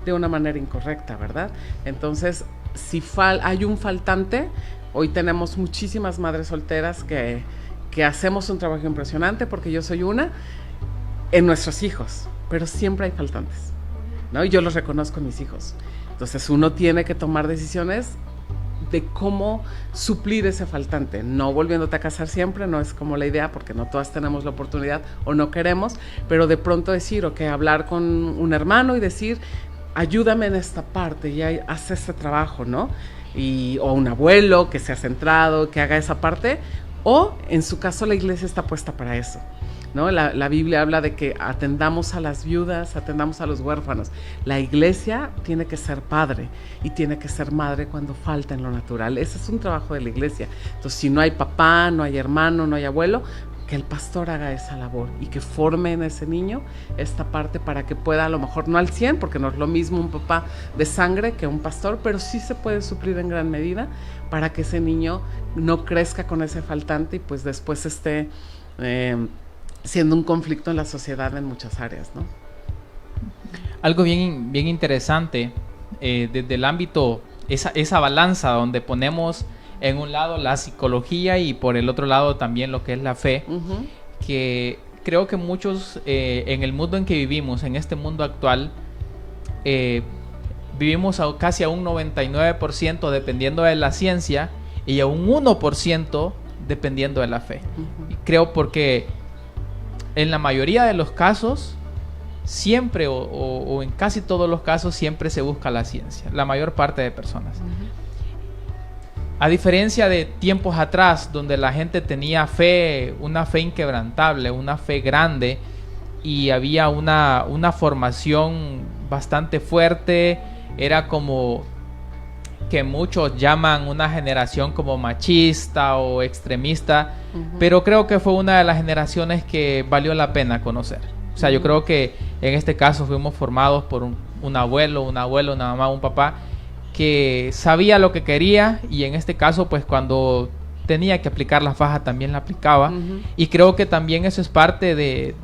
de una manera incorrecta, ¿verdad? Entonces, si hay un faltante, hoy tenemos muchísimas madres solteras que hacemos un trabajo impresionante, porque yo soy una, en nuestros hijos, pero siempre hay faltantes, ¿no? Y yo los reconozco en mis hijos. Entonces uno tiene que tomar decisiones de cómo suplir ese faltante, no volviéndote a casar siempre, no es como la idea, porque no todas tenemos la oportunidad o no queremos, pero de pronto decir, ok, hablar con un hermano y decir, ayúdame en esta parte y haz este trabajo, ¿no? O un abuelo que sea centrado, que haga esa parte, o en su caso la iglesia está puesta para eso, ¿no? La Biblia habla de que atendamos a las viudas, atendamos a los huérfanos. La iglesia tiene que ser padre y tiene que ser madre cuando falta en lo natural. Ese es un trabajo de la iglesia. Entonces, si no hay papá, no hay hermano, no hay abuelo, que el pastor haga esa labor y que forme en ese niño esta parte para que pueda, a lo mejor no al 100, porque no es lo mismo un papá de sangre que un pastor, pero sí se puede suplir en gran medida para que ese niño no crezca con ese faltante y pues después esté siendo un conflicto en la sociedad en muchas áreas, ¿no? Algo bien interesante desde el ámbito, esa balanza donde ponemos en un lado la psicología y por el otro lado también lo que es la fe, que creo que muchos en el mundo en que vivimos, en este mundo actual, vivimos casi a un 99% dependiendo de la ciencia y a un 1% dependiendo de la fe. Y creo porque en la mayoría de los casos, siempre o en casi todos los casos, siempre se busca la ciencia, la mayor parte de personas. A diferencia de tiempos atrás, donde la gente tenía fe, una fe inquebrantable, una fe grande, y había una formación bastante fuerte, era como que muchos llaman una generación como machista o extremista, pero creo que fue una de las generaciones que valió la pena conocer. O sea, yo creo que en este caso fuimos formados por un abuelo, una mamá, un papá, que sabía lo que quería, y en este caso pues cuando tenía que aplicar la faja también la aplicaba, y creo que también eso es parte de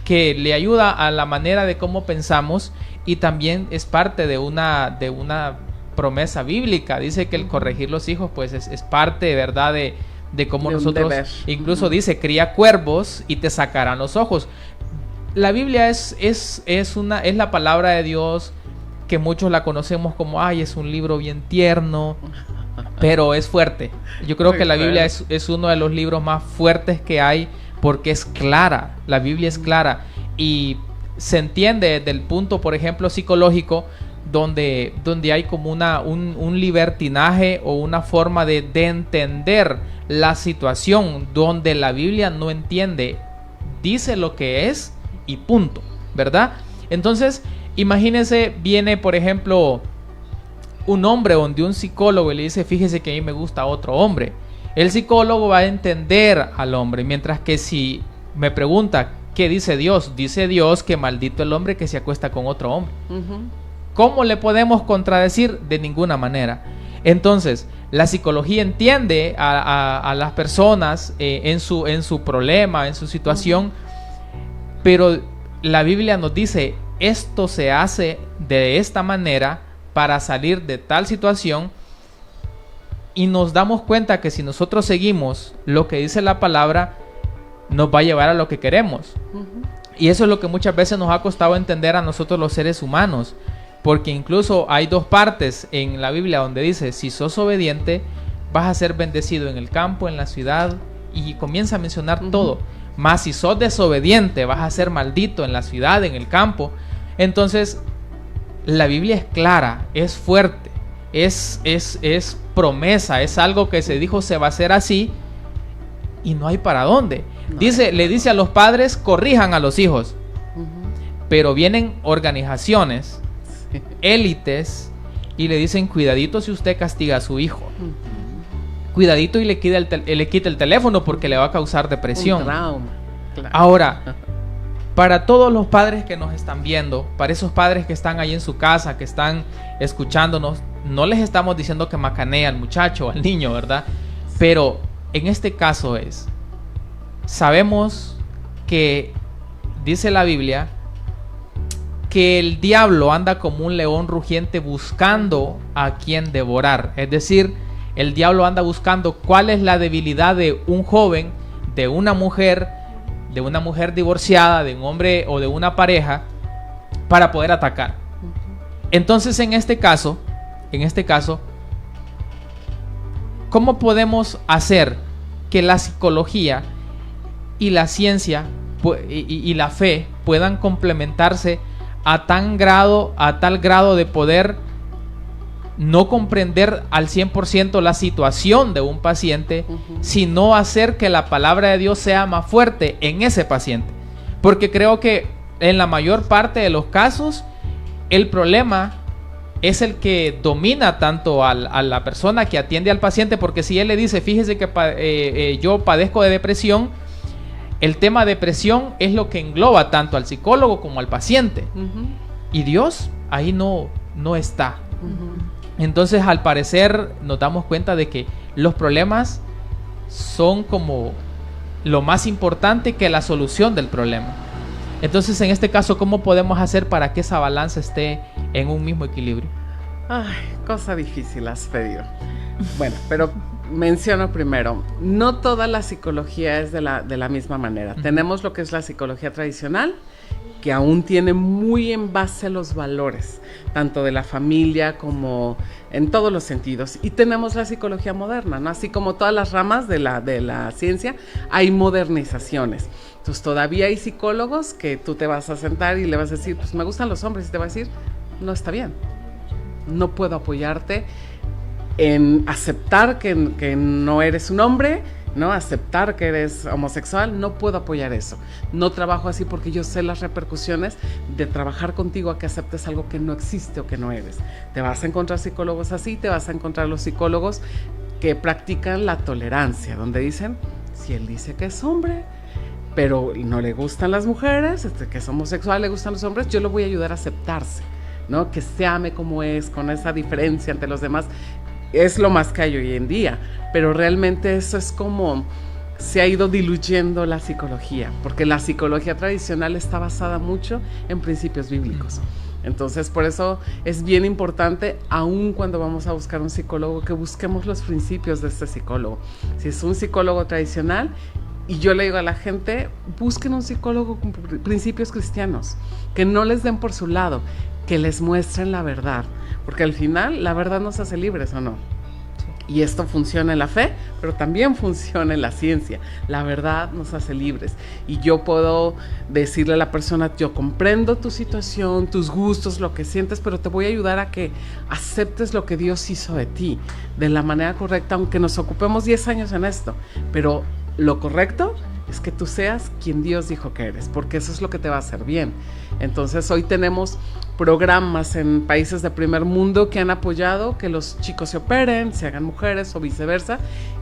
que le ayuda a la manera de cómo pensamos, y también es parte de una promesa bíblica. Dice que el corregir los hijos pues es parte, ¿verdad?, de cómo nosotros, incluso dice, cría cuervos y te sacarán los ojos. La Biblia es la palabra de Dios, que muchos la conocemos como, es un libro bien tierno, pero es fuerte. Yo creo que la Biblia es uno de los libros más fuertes que hay, porque es clara. La Biblia es clara y se entiende desde el punto, por ejemplo, psicológico, donde hay como un libertinaje o una forma de entender la situación, donde la Biblia no entiende, dice lo que es y punto, ¿verdad? Entonces, imagínense, viene por ejemplo un hombre donde un psicólogo y le dice, fíjese que a mí me gusta otro hombre. El psicólogo va a entender al hombre, mientras que si me pregunta, ¿qué dice Dios? Dice Dios que maldito el hombre que se acuesta con otro hombre. ¿Cómo le podemos contradecir? De ninguna manera. Entonces, la psicología entiende a las personas en su problema, en su situación, pero la Biblia nos dice, esto se hace de esta manera para salir de tal situación, y nos damos cuenta que si nosotros seguimos lo que dice la palabra, nos va a llevar a lo que queremos. Y eso es lo que muchas veces nos ha costado entender a nosotros los seres humanos, porque incluso hay dos partes en la Biblia donde dice, si sos obediente, vas a ser bendecido en el campo, en la ciudad, y comienza a mencionar todo. Mas si sos desobediente, vas a ser maldito en la ciudad, en el campo. Entonces, la Biblia es clara, es fuerte, es promesa, es algo que se dijo se va a hacer así, y no hay para dónde. Le dice a los padres, corrijan a los hijos. Pero vienen organizaciones, élites, y le dicen, cuidadito si usted castiga a su hijo. Cuidadito y le quita el teléfono, porque le va a causar depresión. Un trauma. Claro. Ahora, para todos los padres que nos están viendo, para esos padres que están ahí en su casa, que están escuchándonos, no les estamos diciendo que macanee al muchacho o al niño, ¿verdad? Pero en este caso sabemos que dice la Biblia que el diablo anda como un león rugiente buscando a quien devorar. Es decir, el diablo anda buscando cuál es la debilidad de un joven, de una mujer divorciada, de un hombre o de una pareja, para poder atacar. Entonces, en este caso, ¿cómo podemos hacer que la psicología y la ciencia y la fe puedan complementarse a tal grado de poder no comprender al 100% la situación de un paciente, sino hacer que la palabra de Dios sea más fuerte en ese paciente? Porque creo que en la mayor parte de los casos el problema es el que domina tanto a la persona que atiende al paciente, porque si él le dice, fíjese que yo padezco de depresión, el tema depresión es lo que engloba tanto al psicólogo como al paciente. Y Dios ahí no está. Entonces, al parecer, nos damos cuenta de que los problemas son como lo más importante que la solución del problema. Entonces, en este caso, ¿cómo podemos hacer para que esa balanza esté en un mismo equilibrio? Ay, cosa difícil has pedido. Bueno, pero menciono primero, no toda la psicología es de la misma manera. Tenemos lo que es la psicología tradicional, que aún tiene muy en base los valores, tanto de la familia como en todos los sentidos. Y tenemos la psicología moderna, ¿no? Así como todas las ramas de la ciencia, hay modernizaciones. Entonces todavía hay psicólogos que tú te vas a sentar y le vas a decir, pues me gustan los hombres, y te va a decir, no está bien, no puedo apoyarte en aceptar que no eres un hombre, ¿no? Aceptar que eres homosexual, no puedo apoyar eso. No trabajo así porque yo sé las repercusiones de trabajar contigo a que aceptes algo que no existe o que no eres. Te vas a encontrar psicólogos así, te vas a encontrar los psicólogos que practican la tolerancia, donde dicen, si él dice que es hombre, pero no le gustan las mujeres, que es homosexual, le gustan los hombres, yo lo voy a ayudar a aceptarse, ¿no? Que se ame como es, con esa diferencia ante los demás. Es lo más que hay hoy en día, pero realmente eso es como se ha ido diluyendo la psicología, porque la psicología tradicional está basada mucho en principios bíblicos. Entonces, por eso es bien importante, aun cuando vamos a buscar un psicólogo, que busquemos los principios de este psicólogo. Si es un psicólogo tradicional, y yo le digo a la gente, busquen un psicólogo con principios cristianos, que no les den por su lado, que les muestren la verdad, porque al final la verdad nos hace libres, ¿o no? Sí. Y esto funciona en la fe, pero también funciona en la ciencia. La verdad nos hace libres. Y yo puedo decirle a la persona, yo comprendo tu situación, tus gustos, lo que sientes, pero te voy a ayudar a que aceptes lo que Dios hizo de ti, de la manera correcta, aunque nos ocupemos 10 años en esto. Pero lo correcto es que tú seas quien Dios dijo que eres, porque eso es lo que te va a hacer bien. Entonces hoy tenemos programas en países de primer mundo que han apoyado que los chicos se operen, se hagan mujeres o viceversa,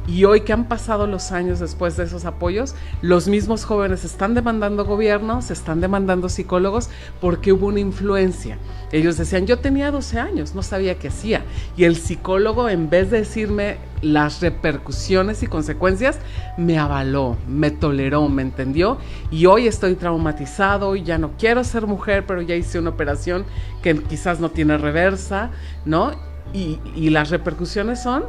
y hoy que han pasado los años después de esos apoyos, los mismos jóvenes están demandando gobiernos, están demandando psicólogos, porque hubo una influencia. Ellos decían, yo tenía 12 años, no sabía qué hacía, y el psicólogo, en vez de decirme las repercusiones y consecuencias, me avaló, me toleró, me entendió, y hoy estoy traumatizado y ya no quiero ser mujer, pero ya hice una operación que quizás no tiene reversa, ¿no? Y las repercusiones son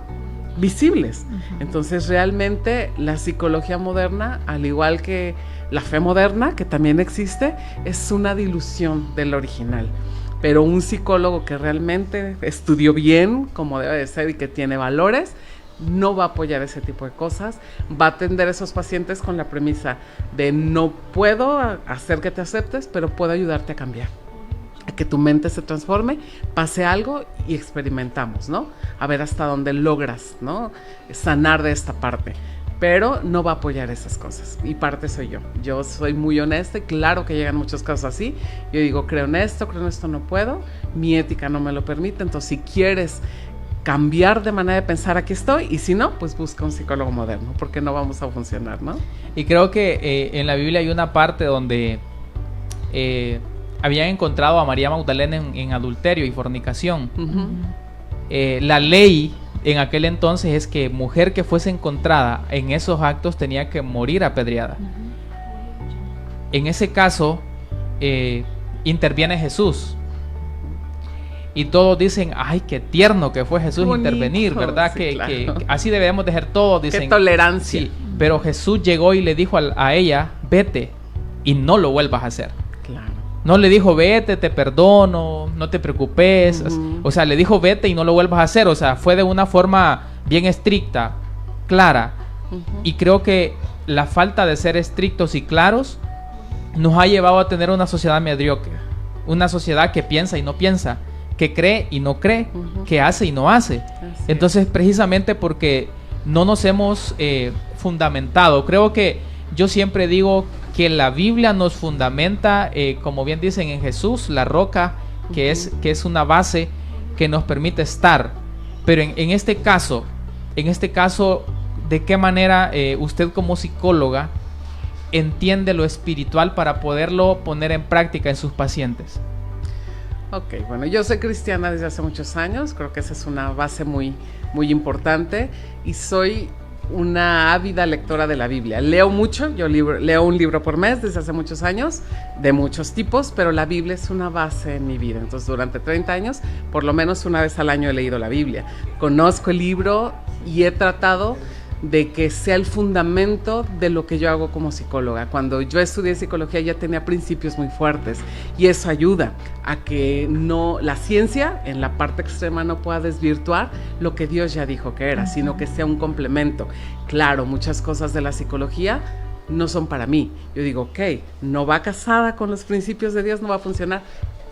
visibles. Entonces realmente la psicología moderna, al igual que la fe moderna, que también existe, es una dilución del original. Pero un psicólogo que realmente estudió bien, como debe de ser, y que tiene valores, no va a apoyar ese tipo de cosas, va a atender a esos pacientes con la premisa de no puedo hacer que te aceptes, pero puedo ayudarte a cambiar, a que tu mente se transforme, pase algo y experimentamos, ¿no? A ver hasta dónde logras, ¿no? Sanar de esta parte, pero no va a apoyar esas cosas, y parte soy yo. Yo soy muy honesta y claro que llegan muchos casos así. Yo digo, creo en esto no puedo, mi ética no me lo permite, entonces si quieres cambiar de manera de pensar, aquí estoy, y si no, pues busca un psicólogo moderno, porque no vamos a funcionar, ¿no? Y creo que en la Biblia hay una parte donde habían encontrado a María Magdalena en adulterio y fornicación. la ley en aquel entonces es que mujer que fuese encontrada en esos actos tenía que morir apedreada. En ese caso interviene Jesús y todos dicen, ay, qué tierno que fue Jesús bonito, intervenir, ¿verdad? Sí, claro. Que así debemos de ser todos, dicen. Qué tolerancia. Sí, pero Jesús llegó y le dijo a ella, vete y no lo vuelvas a hacer. Claro. No le dijo, vete, te perdono, no te preocupes. O sea, le dijo, vete y no lo vuelvas a hacer. O sea, fue de una forma bien estricta, clara. Y creo que la falta de ser estrictos y claros nos ha llevado a tener una sociedad mediocre. Una sociedad que piensa y no piensa, que cree y no cree, que hace y no hace. Entonces, precisamente porque no nos hemos fundamentado. Creo que yo siempre digo que la Biblia nos fundamenta, como bien dicen, en Jesús, la roca, que es una base que nos permite estar. Pero en este caso, ¿de qué manera usted como psicóloga entiende lo espiritual para poderlo poner en práctica en sus pacientes? Ok, bueno, yo soy cristiana desde hace muchos años, creo que esa es una base muy, muy importante, y soy una ávida lectora de la Biblia. Leo mucho, leo un libro por mes desde hace muchos años, de muchos tipos, pero la Biblia es una base en mi vida. Entonces, durante 30 años, por lo menos una vez al año he leído la Biblia. Conozco el libro y he tratado de que sea el fundamento de lo que yo hago como psicóloga. Cuando yo estudié psicología ya tenía principios muy fuertes y eso ayuda a que la ciencia en la parte extrema no pueda desvirtuar lo que Dios ya dijo que era, sino que sea un complemento. Claro, muchas cosas de la psicología no son para mí. Yo digo, ok, no va casada con los principios de Dios, no va a funcionar,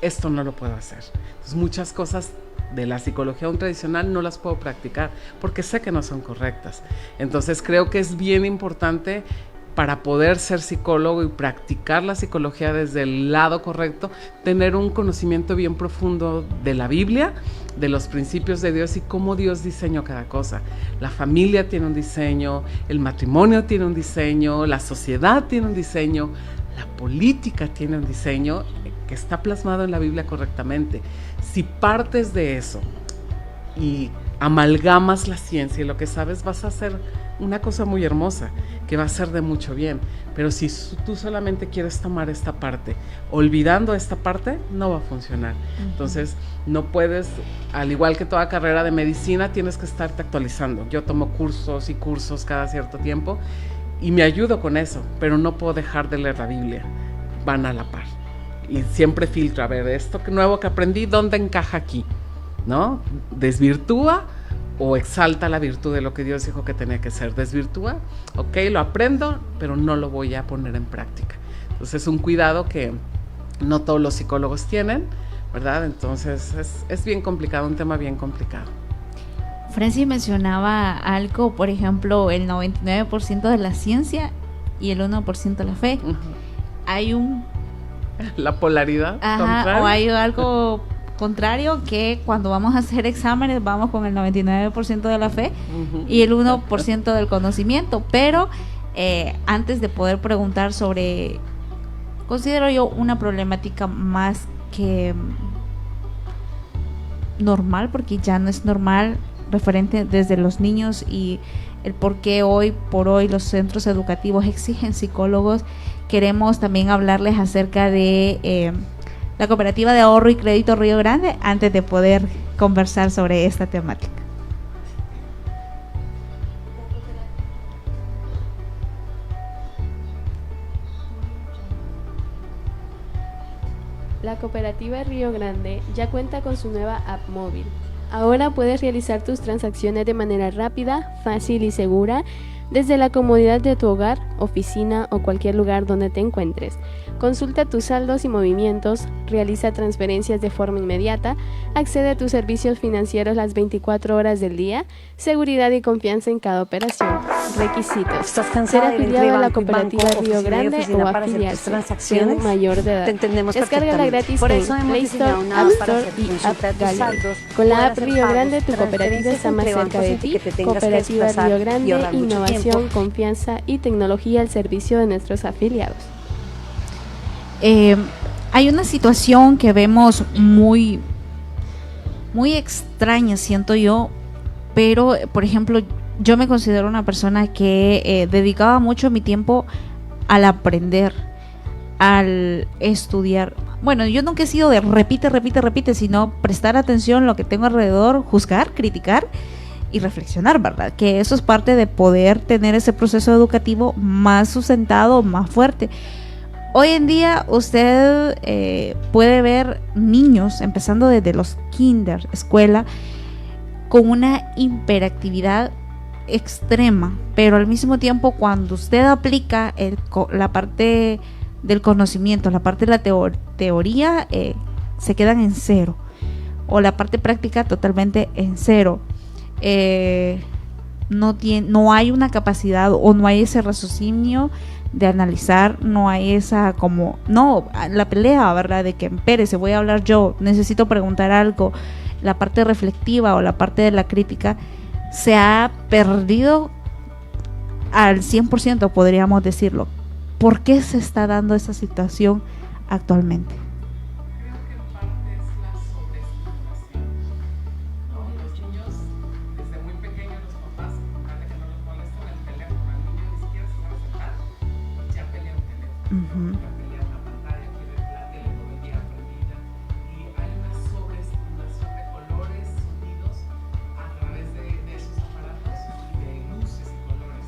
esto no lo puedo hacer. Entonces, muchas cosas de la psicología aún tradicional no las puedo practicar porque sé que no son correctas. Entonces creo que es bien importante, para poder ser psicólogo y practicar la psicología desde el lado correcto, tener un conocimiento bien profundo de la Biblia, de los principios de Dios y cómo Dios diseñó cada cosa. La familia tiene un diseño, el matrimonio tiene un diseño, la sociedad tiene un diseño, la política tiene un diseño que está plasmado en la Biblia correctamente. Si partes de eso y amalgamas la ciencia y lo que sabes, vas a hacer una cosa muy hermosa, que va a ser de mucho bien. Pero si tú solamente quieres tomar esta parte, olvidando esta parte, no va a funcionar. Entonces, no puedes, al igual que toda carrera de medicina, tienes que estarte actualizando. Yo tomo cursos y cursos cada cierto tiempo y me ayudo con eso, pero no puedo dejar de leer la Biblia. Van a la par. Y siempre filtro, a ver, esto nuevo que aprendí, ¿dónde encaja aquí? ¿No? ¿Desvirtúa o exalta la virtud de lo que Dios dijo que tenía que ser? ¿Desvirtúa? Ok, lo aprendo, pero no lo voy a poner en práctica. Entonces es un cuidado que no todos los psicólogos tienen, ¿verdad? Entonces es bien complicado, un tema bien complicado. Francis mencionaba algo, por ejemplo, el 99% de la ciencia y el 1% de la fe. Hay la polaridad contraria. O hay algo contrario, que cuando vamos a hacer exámenes vamos con el 99% de la fe y el 1% del conocimiento. Pero antes de poder preguntar sobre, considero yo una problemática más que normal, porque ya no es normal, referente desde los niños, y el por qué hoy por hoy los centros educativos exigen psicólogos. Queremos también hablarles acerca de la Cooperativa de Ahorro y Crédito Río Grande antes de poder conversar sobre esta temática. La Cooperativa Río Grande ya cuenta con su nueva app móvil. Ahora puedes realizar tus transacciones de manera rápida, fácil y segura desde la comodidad de tu hogar, oficina o cualquier lugar donde te encuentres. Consulta tus saldos y movimientos, realiza transferencias de forma inmediata, accede a tus servicios financieros las 24 horas del día, seguridad y confianza en cada operación. Requisitos: ser afiliado a la Cooperativa Río Grande o afiliarse, ser mayor de edad. Descárgala gratis en Play Store, App Store y App Gallery. Con la app Río Grande, tu cooperativa está más cerca de ti. Cooperativa Río Grande, innovación, confianza y tecnología al servicio de nuestros afiliados. Hay una situación que vemos muy muy extraña, siento yo, pero por ejemplo, yo me considero una persona que dedicaba mucho mi tiempo al aprender, al estudiar. Bueno, yo nunca he sido de repite, sino prestar atención a lo que tengo alrededor, juzgar, criticar y reflexionar, ¿verdad? Que eso es parte de poder tener ese proceso educativo más sustentado, más fuerte. Hoy en día usted puede ver niños, empezando desde los kinder, escuela, con una hiperactividad extrema, pero al mismo tiempo cuando usted aplica la parte del conocimiento, la parte de la teoría, se quedan en cero, o la parte práctica totalmente en cero. No hay una capacidad o no hay ese raciocinio de analizar, no hay esa la pelea, ¿verdad? De que espérese, voy a hablar yo, necesito preguntar algo. La parte reflexiva o la parte de la crítica se ha perdido al 100%, podríamos decirlo. ¿Por qué se está dando esa situación actualmente? Creo que en parte es la sobreestimulación, ¿no? Los niños, desde muy pequeños, los papás, con tal de que no los molesten el teléfono, al niño ni siquiera se sabe sentar, ya pelea un teléfono, ya pelea una pantalla, quiere la tele todo el día prendida, y hay una sobreestimulación de colores, sonidos, a través de esos aparatos y de luces y colores.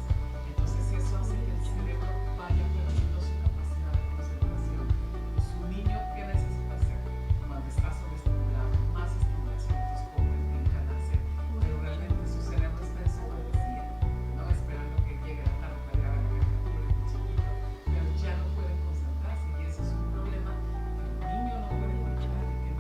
Entonces eso hace que el cerebro vaya perdiendo su capacidad de concentración. Pues un niño, ¿qué necesita hacer? Cuando está sobreestimulado, más estimulación, entonces corren, brincan, hacen, pero realmente su cerebro está en sobrevivencia, ¿no? Esperando que llegue la tarde para ir a ver la caricatura de chiquito, pero ya no pueden concentrarse, y ese es un problema que el niño no puede controlar y que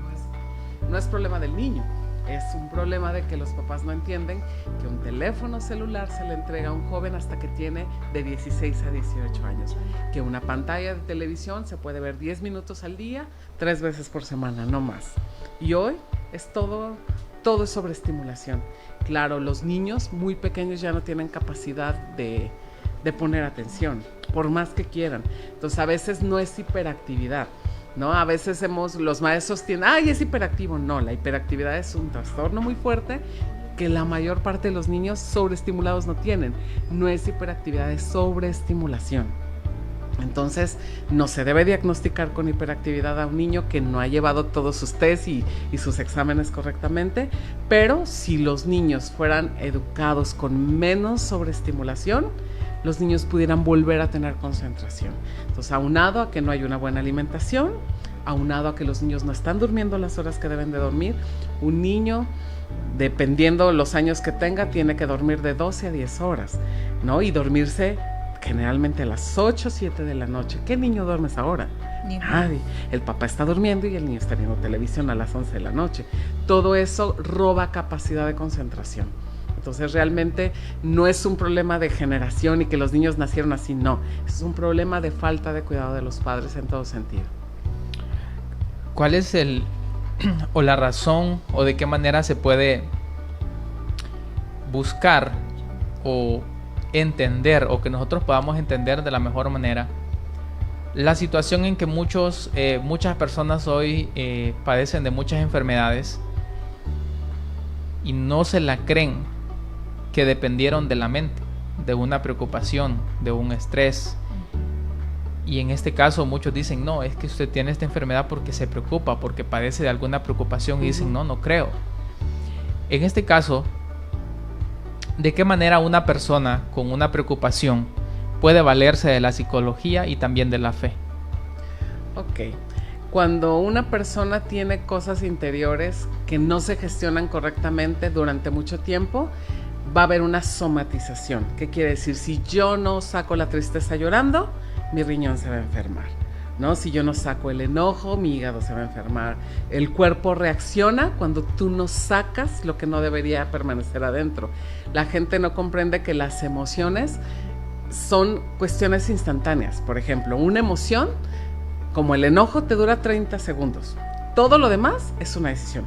no es problema del niño. Es un problema de que los papás no entienden que un teléfono celular se le entrega a un joven hasta que tiene de 16 a 18 años. Que una pantalla de televisión se puede ver 10 minutos al día, 3 veces por semana, no más. Y hoy es todo es sobreestimulación. Claro, los niños muy pequeños ya no tienen capacidad de poner atención, por más que quieran. Entonces a veces no es hiperactividad, ¿no? A veces los maestros tienen, ¡ay, es hiperactivo! No, la hiperactividad es un trastorno muy fuerte que la mayor parte de los niños sobreestimulados no tienen. No es hiperactividad, es sobreestimulación. Entonces, no se debe diagnosticar con hiperactividad a un niño que no ha llevado todos sus tests y sus exámenes correctamente, pero si los niños fueran educados con menos sobreestimulación, los niños pudieran volver a tener concentración. Entonces, aunado a que no hay una buena alimentación, aunado a que los niños no están durmiendo las horas que deben de dormir, un niño, dependiendo los años que tenga, tiene que dormir de 12 a 10 horas, ¿no? Y dormirse generalmente a las 8 o 7 de la noche. ¿Qué niño duermes ahora? Nadie. El papá está durmiendo y el niño está viendo televisión a las 11 de la noche. Todo eso roba capacidad de concentración. Entonces realmente no es un problema de generación y que los niños nacieron así, no. Es un problema de falta de cuidado de los padres en todo sentido. ¿Cuál es o la razón o de qué manera se puede buscar o entender o que nosotros podamos entender de la mejor manera la situación en que muchas personas hoy padecen de muchas enfermedades y no se la creen que dependieron de la mente, de una preocupación, de un estrés? Y en este caso muchos dicen, no, es que usted tiene esta enfermedad porque se preocupa, porque padece de alguna preocupación, y dicen, no creo. En este caso, ¿de qué manera una persona con una preocupación puede valerse de la psicología y también de la fe? Ok. Cuando una persona tiene cosas interiores que no se gestionan correctamente durante mucho tiempo, va a haber una somatización. ¿Qué quiere decir? Si yo no saco la tristeza llorando, mi riñón se va a enfermar, ¿no? Si yo no saco el enojo, mi hígado se va a enfermar. El cuerpo reacciona cuando tú no sacas lo que no debería permanecer adentro. La gente no comprende que las emociones son cuestiones instantáneas. Por ejemplo, una emoción como el enojo te dura 30 segundos. Todo lo demás es una decisión.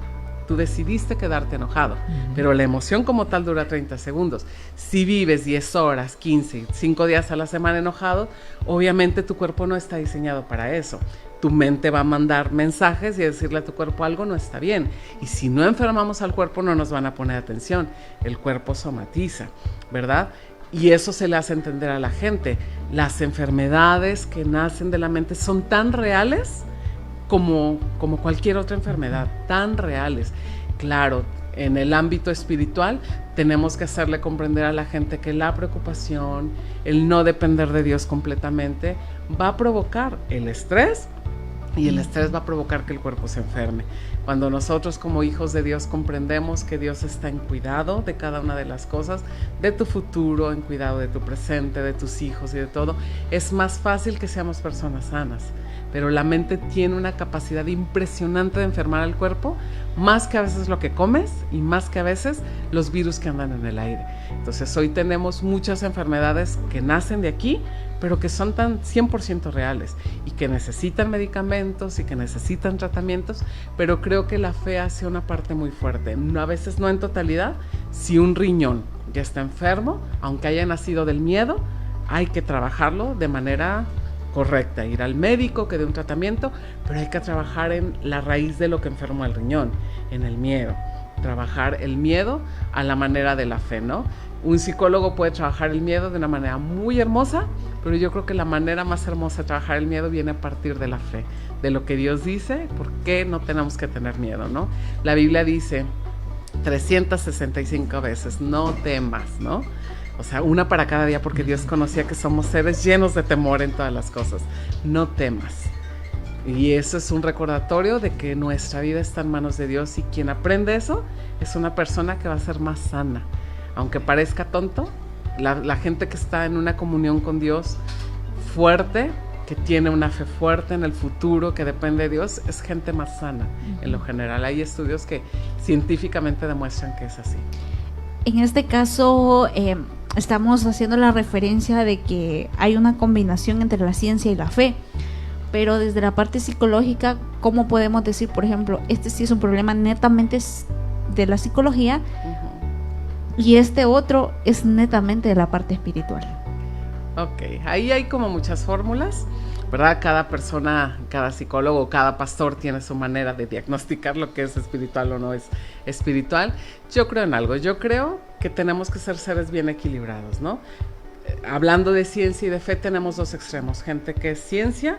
tú decidiste quedarte enojado, pero la emoción como tal dura 30 segundos. Si vives 10 horas, 15, 5 días a la semana enojado, obviamente tu cuerpo no está diseñado para eso. Tu mente va a mandar mensajes y decirle a tu cuerpo algo no está bien. Y si no enfermamos al cuerpo, no nos van a poner atención. El cuerpo somatiza, ¿verdad? Y eso se le hace entender a la gente. Las enfermedades que nacen de la mente son tan reales como cualquier otra enfermedad, tan reales. Claro, en el ámbito espiritual tenemos que hacerle comprender a la gente que la preocupación, el no depender de Dios completamente, va a provocar el estrés, y el estrés va a provocar que el cuerpo se enferme. Cuando nosotros como hijos de Dios comprendemos que Dios está en cuidado de cada una de las cosas, de tu futuro, en cuidado de tu presente, de tus hijos y de todo, es más fácil que seamos personas sanas. Pero la mente tiene una capacidad impresionante de enfermar al cuerpo, más que a veces lo que comes y más que a veces los virus que andan en el aire. Entonces hoy tenemos muchas enfermedades que nacen de aquí, pero que son tan 100% reales y que necesitan medicamentos y que necesitan tratamientos, pero creo que la fe hace una parte muy fuerte. A veces no en totalidad. Si un riñón ya está enfermo, aunque haya nacido del miedo, hay que trabajarlo de manera correcta, ir al médico que dé un tratamiento, pero hay que trabajar en la raíz de lo que enfermó el riñón, en el miedo. Trabajar el miedo a la manera de la fe, ¿no? Un psicólogo puede trabajar el miedo de una manera muy hermosa, pero yo creo que la manera más hermosa de trabajar el miedo viene a partir de la fe, de lo que Dios dice, por qué no tenemos que tener miedo, ¿no? La Biblia dice 365 veces, no temas, ¿no? O sea, una para cada día, porque Dios conocía que somos seres llenos de temor en todas las cosas. No temas. Y eso es un recordatorio de que nuestra vida está en manos de Dios, y quien aprende eso es una persona que va a ser más sana. Aunque parezca tonto, la gente que está en una comunión con Dios fuerte, que tiene una fe fuerte en el futuro, que depende de Dios, es gente más sana en lo general. Hay estudios que científicamente demuestran que es así. En este caso, estamos haciendo la referencia de que hay una combinación entre la ciencia y la fe, pero desde la parte psicológica, ¿cómo podemos decir, por ejemplo, este sí es un problema netamente de la psicología y este otro es netamente de la parte espiritual? Ok, ahí hay como muchas fórmulas, ¿verdad? Cada persona, cada psicólogo, cada pastor tiene su manera de diagnosticar lo que es espiritual o no es espiritual. Yo creo en algo, yo creo que tenemos que ser seres bien equilibrados, ¿no? Hablando de ciencia y de fe, tenemos dos extremos, gente que es ciencia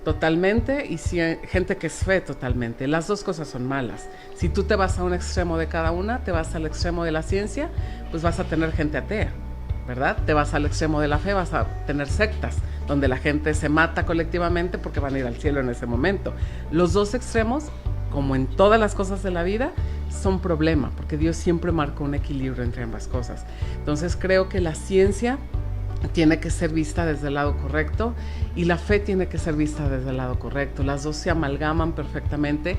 totalmente y gente que es fe totalmente. Las dos cosas son malas. Si tú te vas a un extremo de cada una, te vas al extremo de la ciencia, pues vas a tener gente atea, ¿verdad? Te vas al extremo de la fe, vas a tener sectas donde la gente se mata colectivamente porque van a ir al cielo en ese momento. Los dos extremos, como en todas las cosas de la vida, son problema, porque Dios siempre marcó un equilibrio entre ambas cosas. Entonces creo que la ciencia tiene que ser vista desde el lado correcto y la fe tiene que ser vista desde el lado correcto. Las dos se amalgaman perfectamente.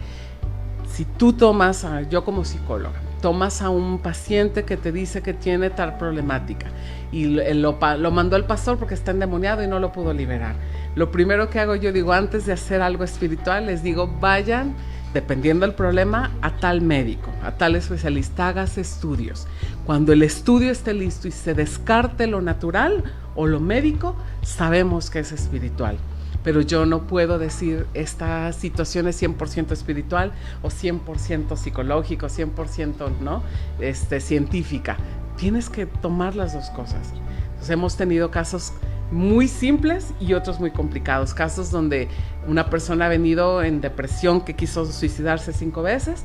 Si tú tomas, yo como psicóloga, tomas a un paciente que te dice que tiene tal problemática y lo mandó el pastor porque está endemoniado y no lo pudo liberar. Lo primero que hago, yo digo, antes de hacer algo espiritual, les digo, vayan, dependiendo del problema, a tal médico, a tal especialista, hagas estudios. Cuando el estudio esté listo y se descarte lo natural o lo médico, sabemos que es espiritual. Pero yo no puedo decir esta situación es 100% espiritual o 100% psicológico, 100% ¿no? Científica. Tienes que tomar las dos cosas. Entonces, hemos tenido casos muy simples y otros muy complicados. Casos donde una persona ha venido en depresión que quiso suicidarse 5 veces,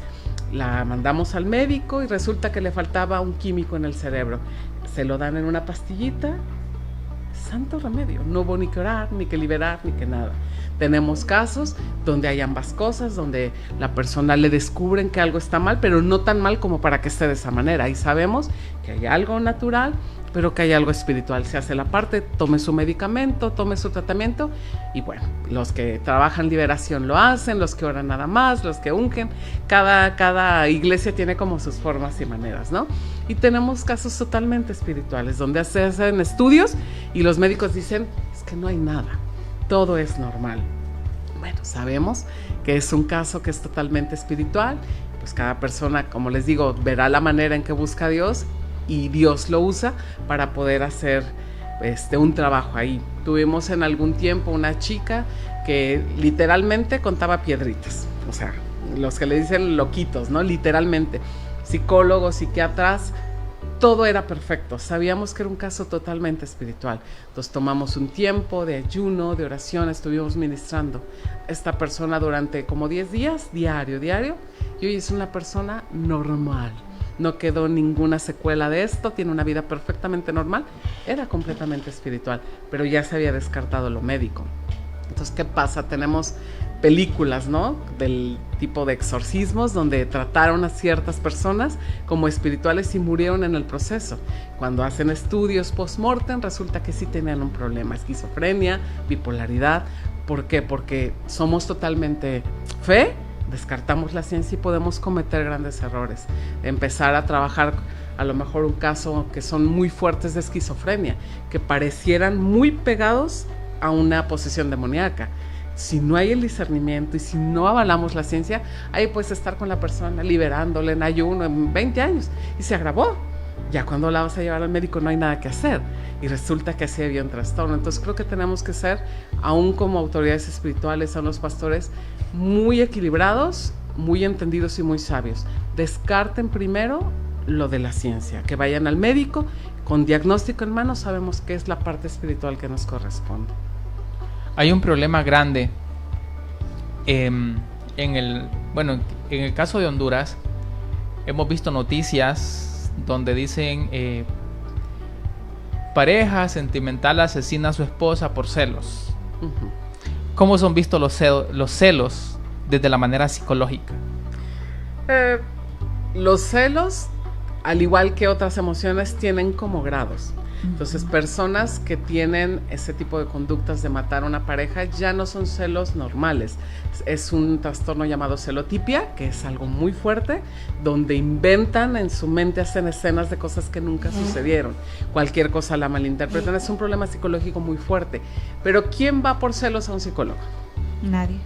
la mandamos al médico y resulta que le faltaba un químico en el cerebro. Se lo dan en una pastillita. Santo remedio, no hubo ni que orar, ni que liberar, ni que nada. Tenemos casos donde hay ambas cosas, donde la persona le descubren que algo está mal, pero no tan mal como para que esté de esa manera. Y sabemos que hay algo natural, pero que hay algo espiritual. Se hace la parte, tome su medicamento, tome su tratamiento, y bueno, los que trabajan liberación lo hacen, los que oran nada más, los que ungen. Cada iglesia tiene como sus formas y maneras, ¿no? Y tenemos casos totalmente espirituales, donde se hacen estudios y los médicos dicen, es que no hay nada, todo es normal. Bueno, sabemos que es un caso que es totalmente espiritual pues cada persona, como les digo, verá la manera en que busca a Dios y Dios lo usa para poder hacer un trabajo ahí. Tuvimos en algún tiempo una chica que literalmente contaba piedritas, o sea, los que le dicen loquitos, ¿no? Literalmente, psicólogos, psiquiatras, todo era perfecto. Sabíamos que era un caso totalmente espiritual. Entonces tomamos un tiempo de ayuno, de oración, estuvimos ministrando a esta persona durante como 10 días, diario, y hoy es una persona normal. No quedó ninguna secuela de esto, tiene una vida perfectamente normal, era completamente espiritual, pero ya se había descartado lo médico. Entonces, ¿qué pasa? Tenemos películas, ¿no? Del tipo de exorcismos donde trataron a ciertas personas como espirituales y murieron en el proceso. Cuando hacen estudios post-mortem, resulta que sí tenían un problema, esquizofrenia, bipolaridad. ¿Por qué? Porque somos totalmente fe, descartamos la ciencia y podemos cometer grandes errores. Empezar a trabajar a lo mejor un caso que son muy fuertes de esquizofrenia, que parecieran muy pegados a una posesión demoníaca. Si no hay el discernimiento y si no avalamos la ciencia, ahí puedes estar con la persona liberándole en ayuno en 20 años y se agravó. Ya cuando la vas a llevar al médico no hay nada que hacer y resulta que así había un trastorno. Entonces creo que tenemos que ser, aún como autoridades espirituales, a los pastores, muy equilibrados, muy entendidos y muy sabios. Descarten primero lo de la ciencia, que vayan al médico, con diagnóstico en mano sabemos qué es la parte espiritual que nos corresponde. Hay un problema grande en el caso de Honduras. Hemos visto noticias donde dicen pareja sentimental asesina a su esposa por celos. Uh-huh. ¿Cómo son vistos los celos desde la manera psicológica? Los celos, al igual que otras emociones, tienen como grados. Entonces, personas que tienen ese tipo de conductas de matar a una pareja ya no son celos normales. Es un trastorno llamado celotipia, que es algo muy fuerte, donde inventan en su mente, hacen escenas de cosas que nunca sucedieron. Cualquier cosa la malinterpretan. Es un problema psicológico muy fuerte. Pero ¿quién va por celos a un psicólogo? Nadie.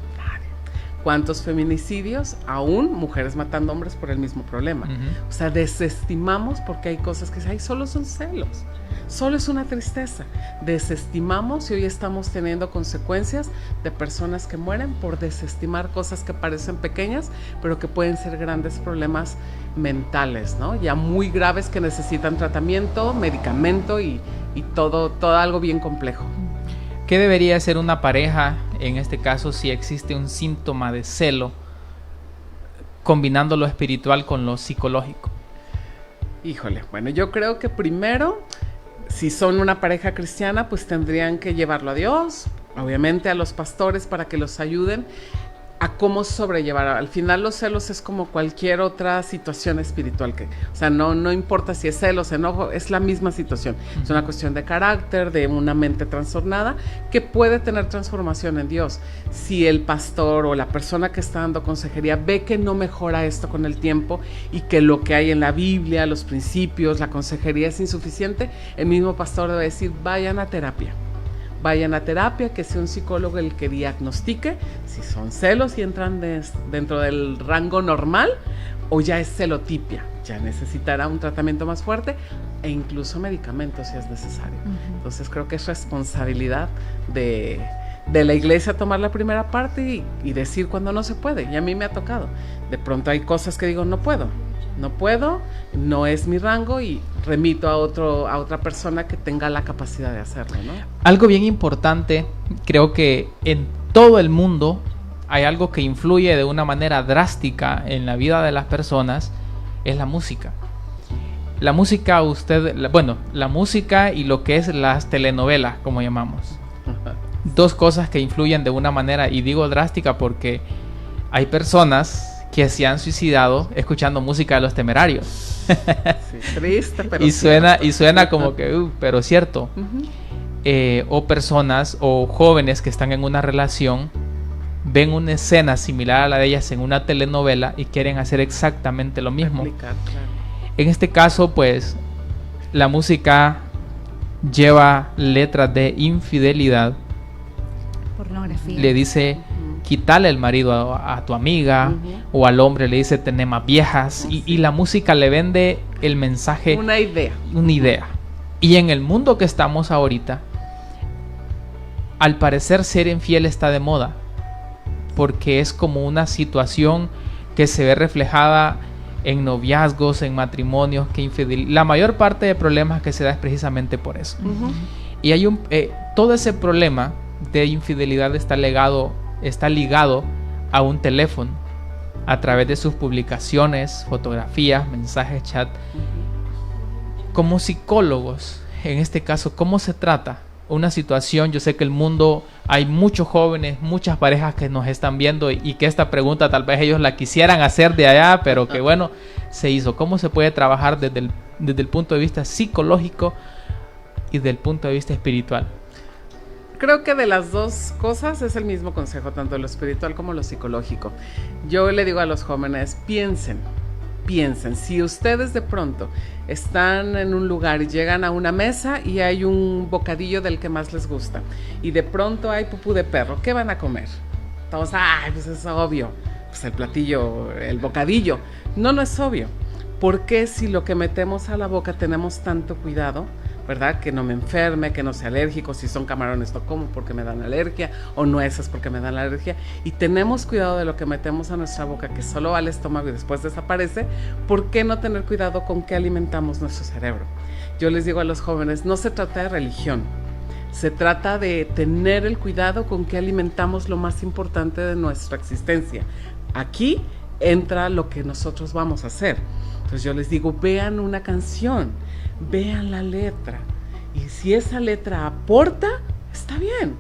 ¿Cuántos feminicidios? Aún mujeres matando hombres por el mismo problema. Uh-huh. O sea, desestimamos porque hay cosas que ay, solo son celos, solo es una tristeza. Desestimamos y hoy estamos teniendo consecuencias de personas que mueren por desestimar cosas que parecen pequeñas, pero que pueden ser grandes problemas mentales, ¿no? Ya muy graves que necesitan tratamiento, medicamento y todo algo bien complejo. ¿Qué debería hacer una pareja en este caso si existe un síntoma de celo, combinando lo espiritual con lo psicológico? Híjole, bueno, yo creo que primero, si son una pareja cristiana, pues tendrían que llevarlo a Dios, obviamente a los pastores para que los ayuden a cómo sobrellevar. Al final los celos es como cualquier otra situación espiritual o sea, no importa si es celos, enojo, es la misma situación. Es una cuestión de carácter, de una mente trastornada que puede tener transformación en Dios. Si el pastor o la persona que está dando consejería ve que no mejora esto con el tiempo y que lo que hay en la Biblia, los principios, la consejería es insuficiente, el mismo pastor debe decir, vayan a terapia. Vayan a terapia, que sea un psicólogo el que diagnostique si son celos y entran dentro del rango normal o ya es celotipia, ya necesitará un tratamiento más fuerte e incluso medicamentos si es necesario. Uh-huh. Entonces creo que es responsabilidad de la iglesia tomar la primera parte y decir cuando no se puede. Y a mí me ha tocado. De pronto hay cosas que digo, no puedo, no es mi rango y remito a otra persona que tenga la capacidad de hacerlo, ¿no? Algo bien importante, creo que en todo el mundo hay algo que influye de una manera drástica en la vida de las personas, es la música. La música, la música y lo que es las telenovelas, como llamamos. Dos cosas que influyen de una manera, y digo drástica porque hay personas que se han suicidado escuchando música de Los Temerarios. Sí, triste, pero y suena como que, pero cierto. Uh-huh. O personas o jóvenes que están en una relación ven una escena similar a la de ellas en una telenovela y quieren hacer exactamente lo mismo. Claro. En este caso, pues, la música lleva letras de infidelidad Pornografía. le dice quítale el marido a tu amiga, o al hombre le dice tené más viejas, y la música le vende el mensaje, Una idea. una idea. Y en el mundo que estamos ahorita, al parecer ser infiel está de moda, porque es como una situación que se ve reflejada en noviazgos, en matrimonios, la mayor parte de problemas que se da es precisamente por eso. Y hay todo ese problema de infidelidad está ligado a un teléfono, a través de sus publicaciones, fotografías, mensajes, chat. Como psicólogos, en este caso, ¿cómo se trata una situación? Yo sé que el mundo, hay muchos jóvenes, muchas parejas que nos están viendo y que esta pregunta tal vez ellos la quisieran hacer de allá, pero que bueno, se hizo. ¿Cómo se puede trabajar desde el punto de vista psicológico y del punto de vista espiritual? Creo que de las dos cosas es el mismo consejo, tanto lo espiritual como lo psicológico. Yo le digo a los jóvenes, piensen, si ustedes de pronto están en un lugar y llegan a una mesa y hay un bocadillo del que más les gusta, y de pronto hay pupú de perro, ¿qué van a comer? Todos, pues es obvio, pues el platillo, el bocadillo. No es obvio. ¿Por qué si lo que metemos a la boca tenemos tanto cuidado? ¿Verdad? Que no me enferme, que no sea alérgico, si son camarones no como porque me dan alergia, o nueces porque me dan alergia, y tenemos cuidado de lo que metemos a nuestra boca, que solo va al estómago y después desaparece. ¿Por qué no tener cuidado con qué alimentamos nuestro cerebro? Yo les digo a los jóvenes, no se trata de religión, se trata de tener el cuidado con qué alimentamos lo más importante de nuestra existencia. Aquí entra lo que nosotros vamos a hacer. Entonces yo les digo, vean una canción, vean la letra, y si esa letra aporta, está bien,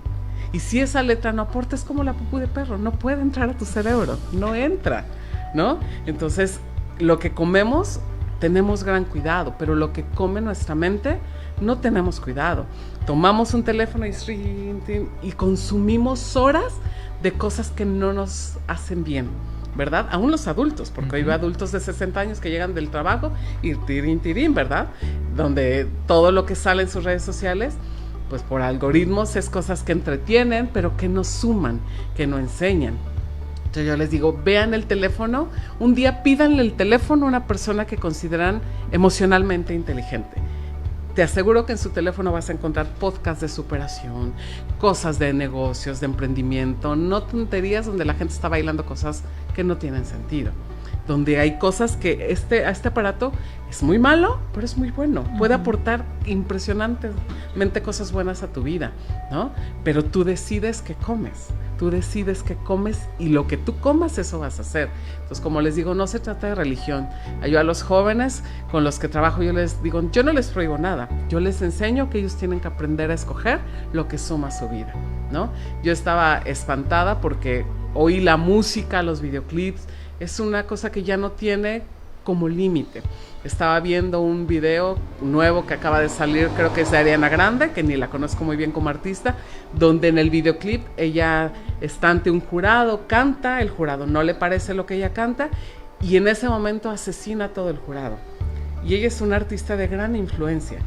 y si esa letra no aporta, es como la pupú de perro, no puede entrar a tu cerebro, no entra, ¿no? Entonces, lo que comemos, tenemos gran cuidado, pero lo que come nuestra mente, no tenemos cuidado. Tomamos un teléfono y consumimos horas de cosas que no nos hacen bien, ¿verdad? Aún los adultos, porque hoy veo adultos de 60 años que llegan del trabajo y tirín, ¿verdad? Donde todo lo que sale en sus redes sociales, pues por algoritmos es cosas que entretienen, pero que no suman, que no enseñan. Entonces yo les digo, vean el teléfono, un día pídanle el teléfono a una persona que consideran emocionalmente inteligente. Te aseguro que en su teléfono vas a encontrar podcasts de superación, cosas de negocios, de emprendimiento, no tonterías donde la gente está bailando cosas que no tienen sentido. Donde hay cosas que este aparato es muy malo, pero es muy bueno. Puede aportar impresionantemente cosas buenas a tu vida, ¿no? Pero tú decides qué comes. Tú decides qué comes y lo que tú comas, eso vas a hacer. Entonces, como les digo, no se trata de religión. Yo a los jóvenes con los que trabajo, yo les digo, yo no les prohíbo nada. Yo les enseño que ellos tienen que aprender a escoger lo que suma a su vida, ¿no? Yo estaba espantada porque oí la música, los videoclips, es una cosa que ya no tiene como límite. Estaba viendo un video nuevo que acaba de salir, creo que es de Ariana Grande, que ni la conozco muy bien como artista, donde en el videoclip ella está ante un jurado, canta, el jurado no le parece lo que ella canta, y en ese momento asesina a todo el jurado. Y ella es una artista de gran influencia.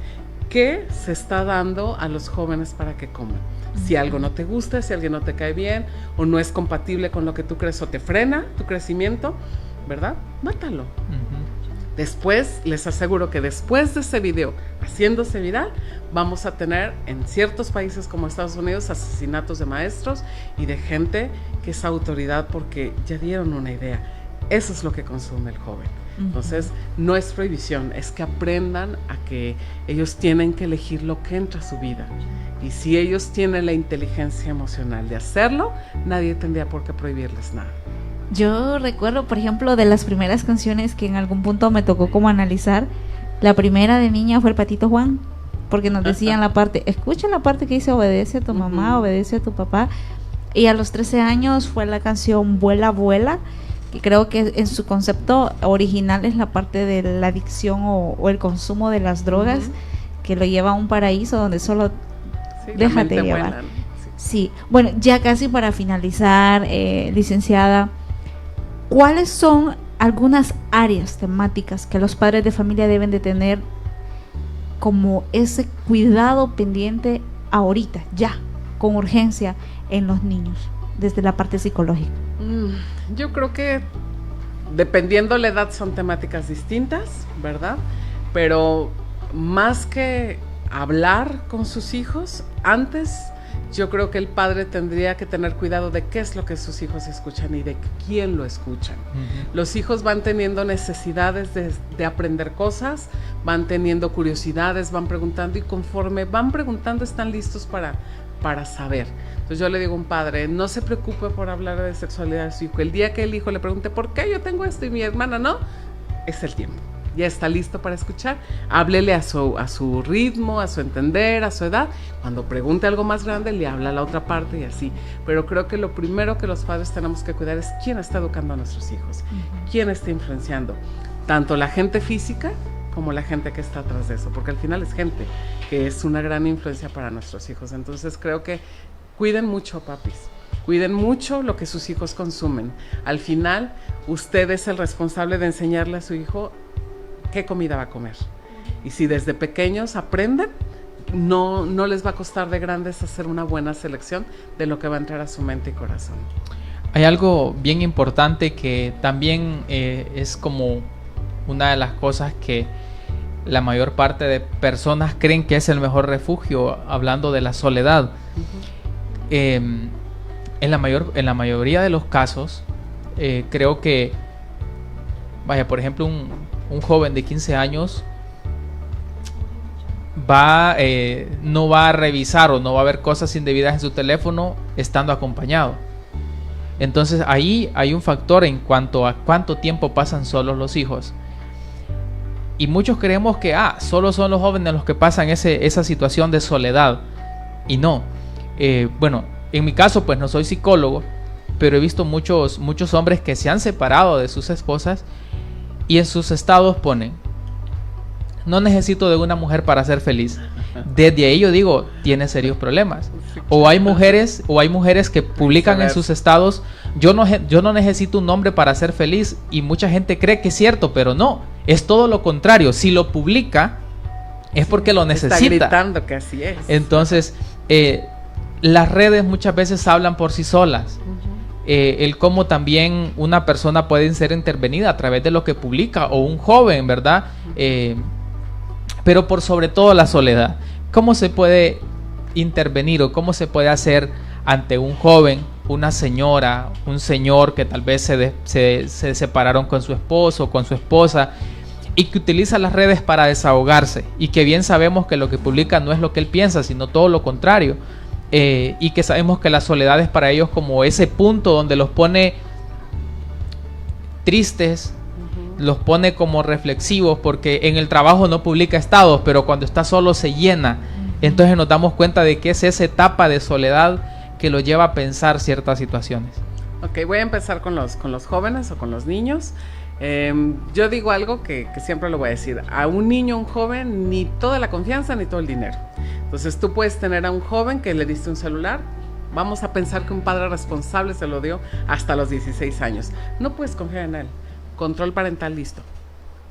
¿Qué se está dando a los jóvenes para que coman? Si algo no te gusta, si alguien no te cae bien, o no es compatible con lo que tú crees, o te frena tu crecimiento, ¿verdad? Mátalo. Después, les aseguro que después de ese video haciéndose viral, vamos a tener en ciertos países como Estados Unidos asesinatos de maestros y de gente que es autoridad porque ya dieron una idea. Eso es lo que consume el joven. Entonces, no es prohibición, es que aprendan a que ellos tienen que elegir lo que entra a su vida. Y si ellos tienen la inteligencia emocional de hacerlo, nadie tendría por qué prohibirles nada. Yo recuerdo, por ejemplo, de las primeras canciones que en algún punto me tocó como analizar, la primera de niña fue el Patito Juan, porque nos decían la parte, escucha la parte que dice obedece a tu mamá, obedece a tu papá, y a los 13 años fue la canción Vuela, Vuela, que creo que en su concepto original es la parte de la adicción o el consumo de las drogas, que lo lleva a un paraíso donde solo déjate llevar. Buena, ¿no? Sí, bueno, ya casi para finalizar, licenciada, ¿cuáles son algunas áreas temáticas que los padres de familia deben de tener como ese cuidado pendiente ahorita, ya? con urgencia en los niños desde la parte psicológica? Yo creo que dependiendo la edad son temáticas distintas, ¿verdad? Pero más que hablar con sus hijos, antes yo creo que el padre tendría que tener cuidado de qué es lo que sus hijos escuchan y de quién lo escuchan. Los hijos van teniendo necesidades de aprender cosas, van teniendo curiosidades, van preguntando, y conforme van preguntando están listos para saber. Entonces yo le digo a un padre, no se preocupe por hablar de sexualidad de su hijo. El día que el hijo le pregunte, ¿por qué yo tengo esto y mi hermana no? Es el tiempo. Ya está listo para escuchar. Háblele a su ritmo, a su entender, a su edad. Cuando pregunte algo más grande, le habla a la otra parte y así. Pero creo que lo primero que los padres tenemos que cuidar es quién está educando a nuestros hijos, quién está influenciando, tanto la gente física como la gente que está atrás de eso, porque al final es gente que es una gran influencia para nuestros hijos. Entonces creo que cuiden mucho, papis. Cuiden mucho lo que sus hijos consumen. Al final, usted es el responsable de enseñarle a su hijo qué comida va a comer. Y si desde pequeños aprenden, no les va a costar de grandes hacer una buena selección de lo que va a entrar a su mente y corazón. Hay algo bien importante que también es como una de las cosas que la mayor parte de personas creen que es el mejor refugio, hablando de la soledad. En la mayoría de los casos, creo que, por ejemplo, un joven de 15 años no va a revisar o no va a ver cosas indebidas en su teléfono estando acompañado. Entonces ahí hay un factor en cuanto a cuánto tiempo pasan solos los hijos. Y muchos creemos que solo son los jóvenes los que pasan esa situación de soledad. Y no. En mi caso, pues no soy psicólogo, pero he visto muchos hombres que se han separado de sus esposas y en sus estados ponen: no necesito de una mujer para ser feliz. Desde ahí yo digo, tiene serios problemas. O hay mujeres que publican en sus estados, yo no necesito un hombre para ser feliz, y mucha gente cree que es cierto, pero no, es todo lo contrario. Si lo publica es porque lo necesita. Está gritando que así es. Entonces, las redes muchas veces hablan por sí solas. El cómo también una persona puede ser intervenida a través de lo que publica, o un joven, ¿verdad? Pero por sobre todo la soledad. ¿Cómo se puede intervenir o cómo se puede hacer ante un joven, una señora, un señor que tal vez se separaron con su esposo o con su esposa y que utiliza las redes para desahogarse, y que bien sabemos que lo que publica no es lo que él piensa, sino todo lo contrario, y que sabemos que la soledad es para ellos como ese punto donde los pone tristes, los pone como reflexivos, porque en el trabajo no publica estados, pero cuando está solo se llena. Entonces nos damos cuenta de que es esa etapa de soledad que lo lleva a pensar ciertas situaciones. Ok, voy a empezar con los jóvenes o con los niños. Yo digo algo que siempre lo voy a decir: a un niño, un joven, ni toda la confianza ni todo el dinero. Entonces tú puedes tener a un joven que le diste un celular. Vamos a pensar que un padre responsable se lo dio hasta los 16 años. No puedes confiar en él. Control parental, listo.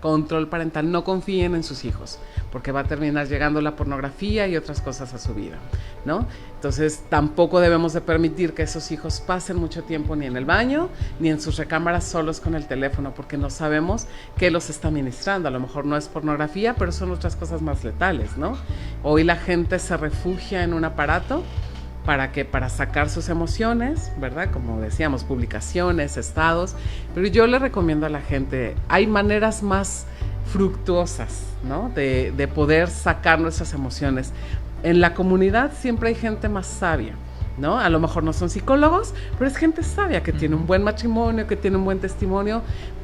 Control parental, no confíen en sus hijos, porque va a terminar llegando la pornografía y otras cosas a su vida, ¿no? Entonces tampoco debemos de permitir que esos hijos pasen mucho tiempo ni en el baño, ni en sus recámaras solos con el teléfono, porque no sabemos qué los está ministrando. A lo mejor no es pornografía, pero son otras cosas más letales, ¿no? Hoy la gente se refugia en un aparato. ¿Para qué? Para sacar sus emociones, ¿verdad? Como decíamos, publicaciones, estados. Pero yo le recomiendo a la gente, hay maneras más fructuosas, ¿no? De poder sacar nuestras emociones. En la comunidad siempre hay gente más sabia, ¿no? A lo mejor no son psicólogos, pero es gente sabia que tiene un buen matrimonio, que tiene un buen testimonio.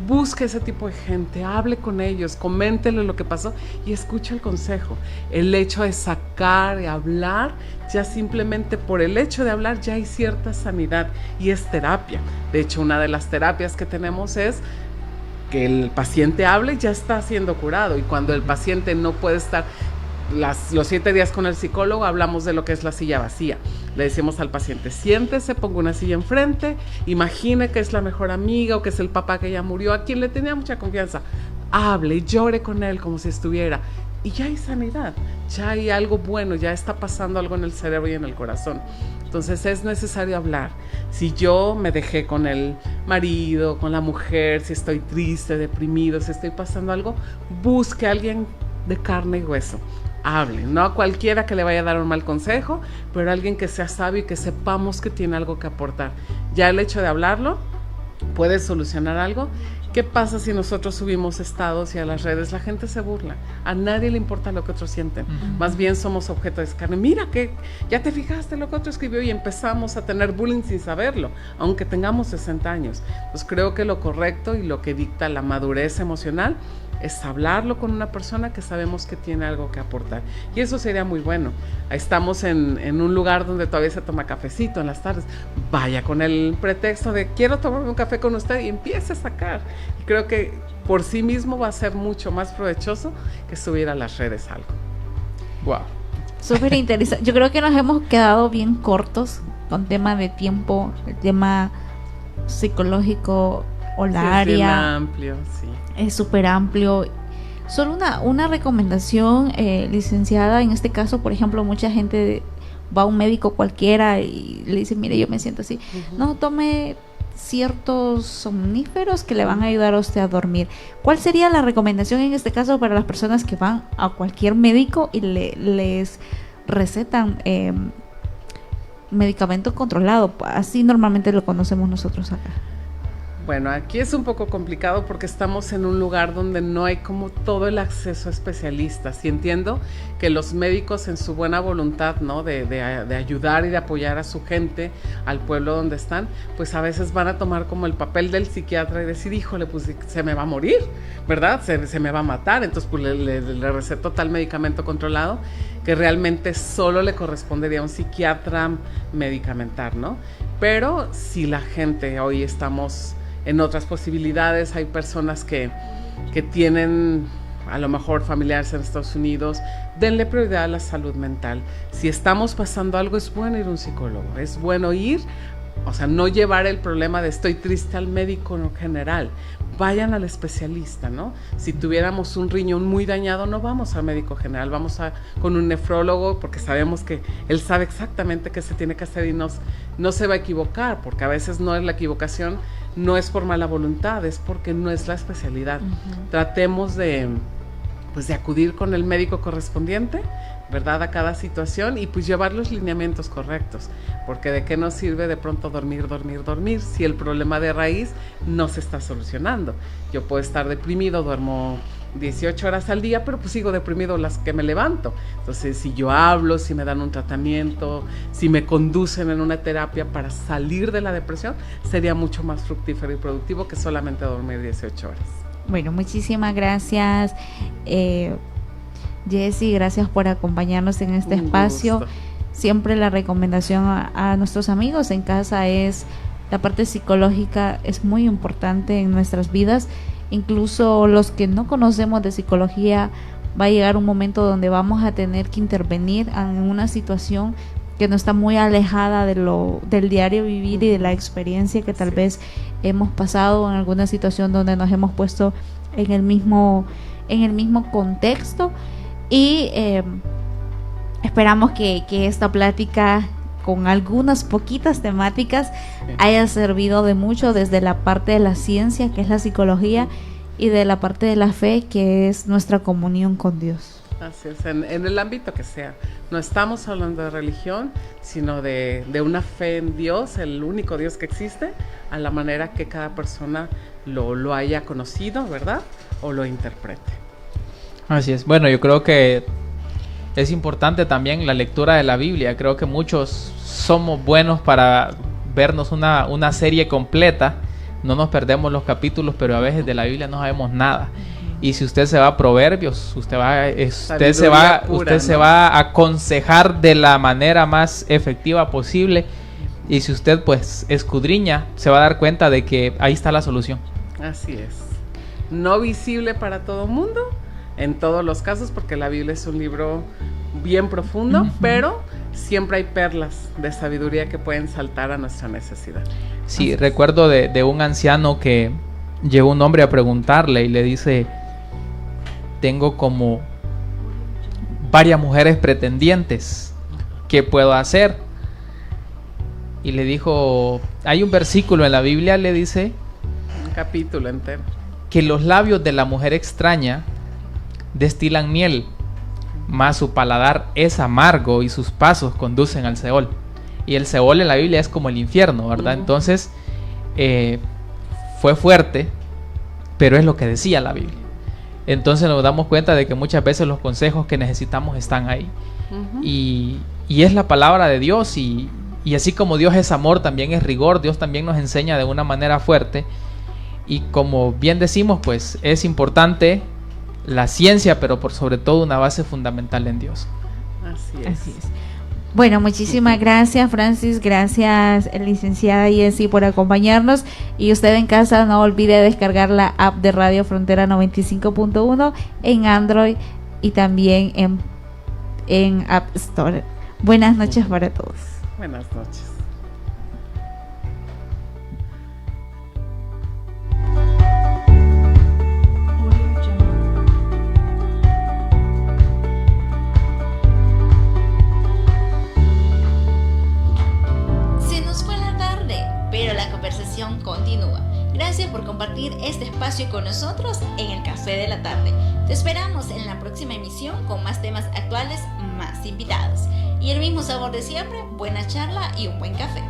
Busque ese tipo de gente, hable con ellos, coméntele lo que pasó y escuche el consejo. El hecho de sacar y hablar, ya simplemente por el hecho de hablar ya hay cierta sanidad y es terapia. De hecho, una de las terapias que tenemos es que el paciente hable y ya está siendo curado, y cuando el paciente no puede estar los 7 días con el psicólogo, hablamos de lo que es la silla vacía. Le decimos al paciente: siéntese, ponga una silla enfrente, imagine que es la mejor amiga o que es el papá que ya murió, a quien le tenía mucha confianza. Hable y llore con él como si estuviera. y ya hay sanidad, ya hay algo bueno, ya está pasando algo en el cerebro y en el corazón. Entonces es necesario hablar. Si yo me dejé con el marido, con la mujer, si estoy triste, deprimido, si estoy pasando algo, busque a alguien de carne y hueso. Hable, no a cualquiera que le vaya a dar un mal consejo, pero a alguien que sea sabio y que sepamos que tiene algo que aportar. Ya el hecho de hablarlo puede solucionar algo. ¿Qué pasa si nosotros subimos estados y a las redes la gente se burla? A nadie le importa lo que otros sienten. Más bien somos objeto de escarnio. Mira que ya te fijaste lo que otro escribió y empezamos a tener bullying sin saberlo, aunque tengamos 60 años. Pues creo que lo correcto y lo que dicta la madurez emocional es hablarlo con una persona que sabemos que tiene algo que aportar. Y eso sería muy bueno. Estamos en un lugar donde todavía se toma cafecito en las tardes. Vaya con el pretexto de quiero tomarme un café con usted y empiece a sacar. Y creo que por sí mismo va a ser mucho más provechoso que subir a las redes algo. Wow. Súper interesante. Yo creo que nos hemos quedado bien cortos con tema de tiempo, el tema psicológico o la Sí, área. es bien amplio, sí. Es súper amplio. Solo una recomendación, licenciada, en este caso, por ejemplo, mucha gente va a un médico cualquiera y le dice, mire, yo me siento así. No, tome ciertos somníferos que le van a ayudar a usted a dormir. ¿Cuál sería la recomendación en este caso para las personas que van a cualquier médico y les recetan medicamento controlado? Así normalmente lo conocemos nosotros acá. Bueno, aquí es un poco complicado porque estamos en un lugar donde no hay como todo el acceso a especialistas, y entiendo que los médicos en su buena voluntad, ¿no? de ayudar y de apoyar a su gente, al pueblo donde están, pues a veces van a tomar como el papel del psiquiatra y decir, híjole, pues se me va a morir, ¿verdad? Se me va a matar, entonces pues le receto tal medicamento controlado que realmente solo le correspondería a un psiquiatra medicamentar, ¿no? Pero si la gente, hoy estamos en otras posibilidades, hay personas que tienen a lo mejor familiares en Estados Unidos, denle prioridad a la salud mental. Si estamos pasando algo, es bueno ir a un psicólogo, es bueno ir, o sea, no llevar el problema de estoy triste al médico en general, vayan al especialista, ¿no? Si tuviéramos un riñón muy dañado, no vamos al médico general, vamos con un nefrólogo, porque sabemos que él sabe exactamente qué se tiene que hacer y no se va a equivocar, porque a veces no es la equivocación, no es por mala voluntad, es porque no es la especialidad. Tratemos de acudir con el médico correspondiente, ¿verdad? A cada situación y pues llevar los lineamientos correctos, porque de qué nos sirve de pronto dormir si el problema de raíz no se está solucionando. Yo puedo estar deprimido, duermo 18 horas al día, pero pues sigo deprimido las que me levanto. Entonces, si yo hablo, si me dan un tratamiento, si me conducen en una terapia para salir de la depresión, sería mucho más fructífero y productivo que solamente dormir 18 horas. Bueno, muchísimas gracias, Jessy, gracias por acompañarnos en este espacio. Gusto. Siempre la recomendación a nuestros amigos en casa es la parte psicológica, es muy importante en nuestras vidas. Incluso los que no conocemos de psicología, va a llegar un momento donde vamos a tener que intervenir en una situación que no está muy alejada del diario vivir y de la experiencia que tal vez hemos pasado en alguna situación donde nos hemos puesto en el mismo contexto. Y esperamos que esta plática con algunas poquitas temáticas haya servido de mucho desde la parte de la ciencia, que es la psicología, y de la parte de la fe, que es nuestra comunión con Dios. Así es, en el ámbito que sea. No estamos hablando de religión, sino de una fe en Dios, el único Dios que existe, a la manera que cada persona lo haya conocido, ¿verdad? O lo interprete. Así es. Bueno, yo creo que es importante también la lectura de la Biblia. Creo que muchos somos buenos para vernos una serie completa. No nos perdemos los capítulos, pero a veces de la Biblia no sabemos nada. Y si usted se va a Proverbios, usted se va a aconsejar de la manera más efectiva posible. Y si usted pues escudriña, se va a dar cuenta de que ahí está la solución. Así es. No visible para todo mundo, en todos los casos, porque la Biblia es un libro bien profundo, pero siempre hay perlas de sabiduría que pueden saltar a nuestra necesidad. Sí, recuerdo de un anciano que llegó un hombre a preguntarle y le dice: tengo como varias mujeres pretendientes. ¿Qué puedo hacer? Y le dijo, hay un versículo en la Biblia, le dice, Un capítulo entero. que los labios de la mujer extraña destilan miel, mas su paladar es amargo y sus pasos conducen al Seol. Y el Seol en la Biblia es como el infierno, ¿verdad? Entonces, fue fuerte, pero es lo que decía la Biblia. Entonces nos damos cuenta de que muchas veces los consejos que necesitamos están ahí. Y es la palabra de Dios, y así como Dios es amor, también es rigor. Dios también nos enseña de una manera fuerte. Y como bien decimos, pues es importante la ciencia, pero por sobre todo una base fundamental en Dios. Así es. Así es. Bueno, muchísimas gracias, Francis, gracias, licenciada Jessie, por acompañarnos. Y usted en casa no olvide descargar la app de Radio Frontera 95.1 en Android y también en App Store. Buenas noches para todos. Buenas noches. Se nos fue la tarde, pero la conversación continúa. Gracias por compartir este espacio con nosotros en el Café de la Tarde. Te esperamos en la próxima emisión con más temas actuales, más invitados y el mismo sabor de siempre, buena charla y un buen café.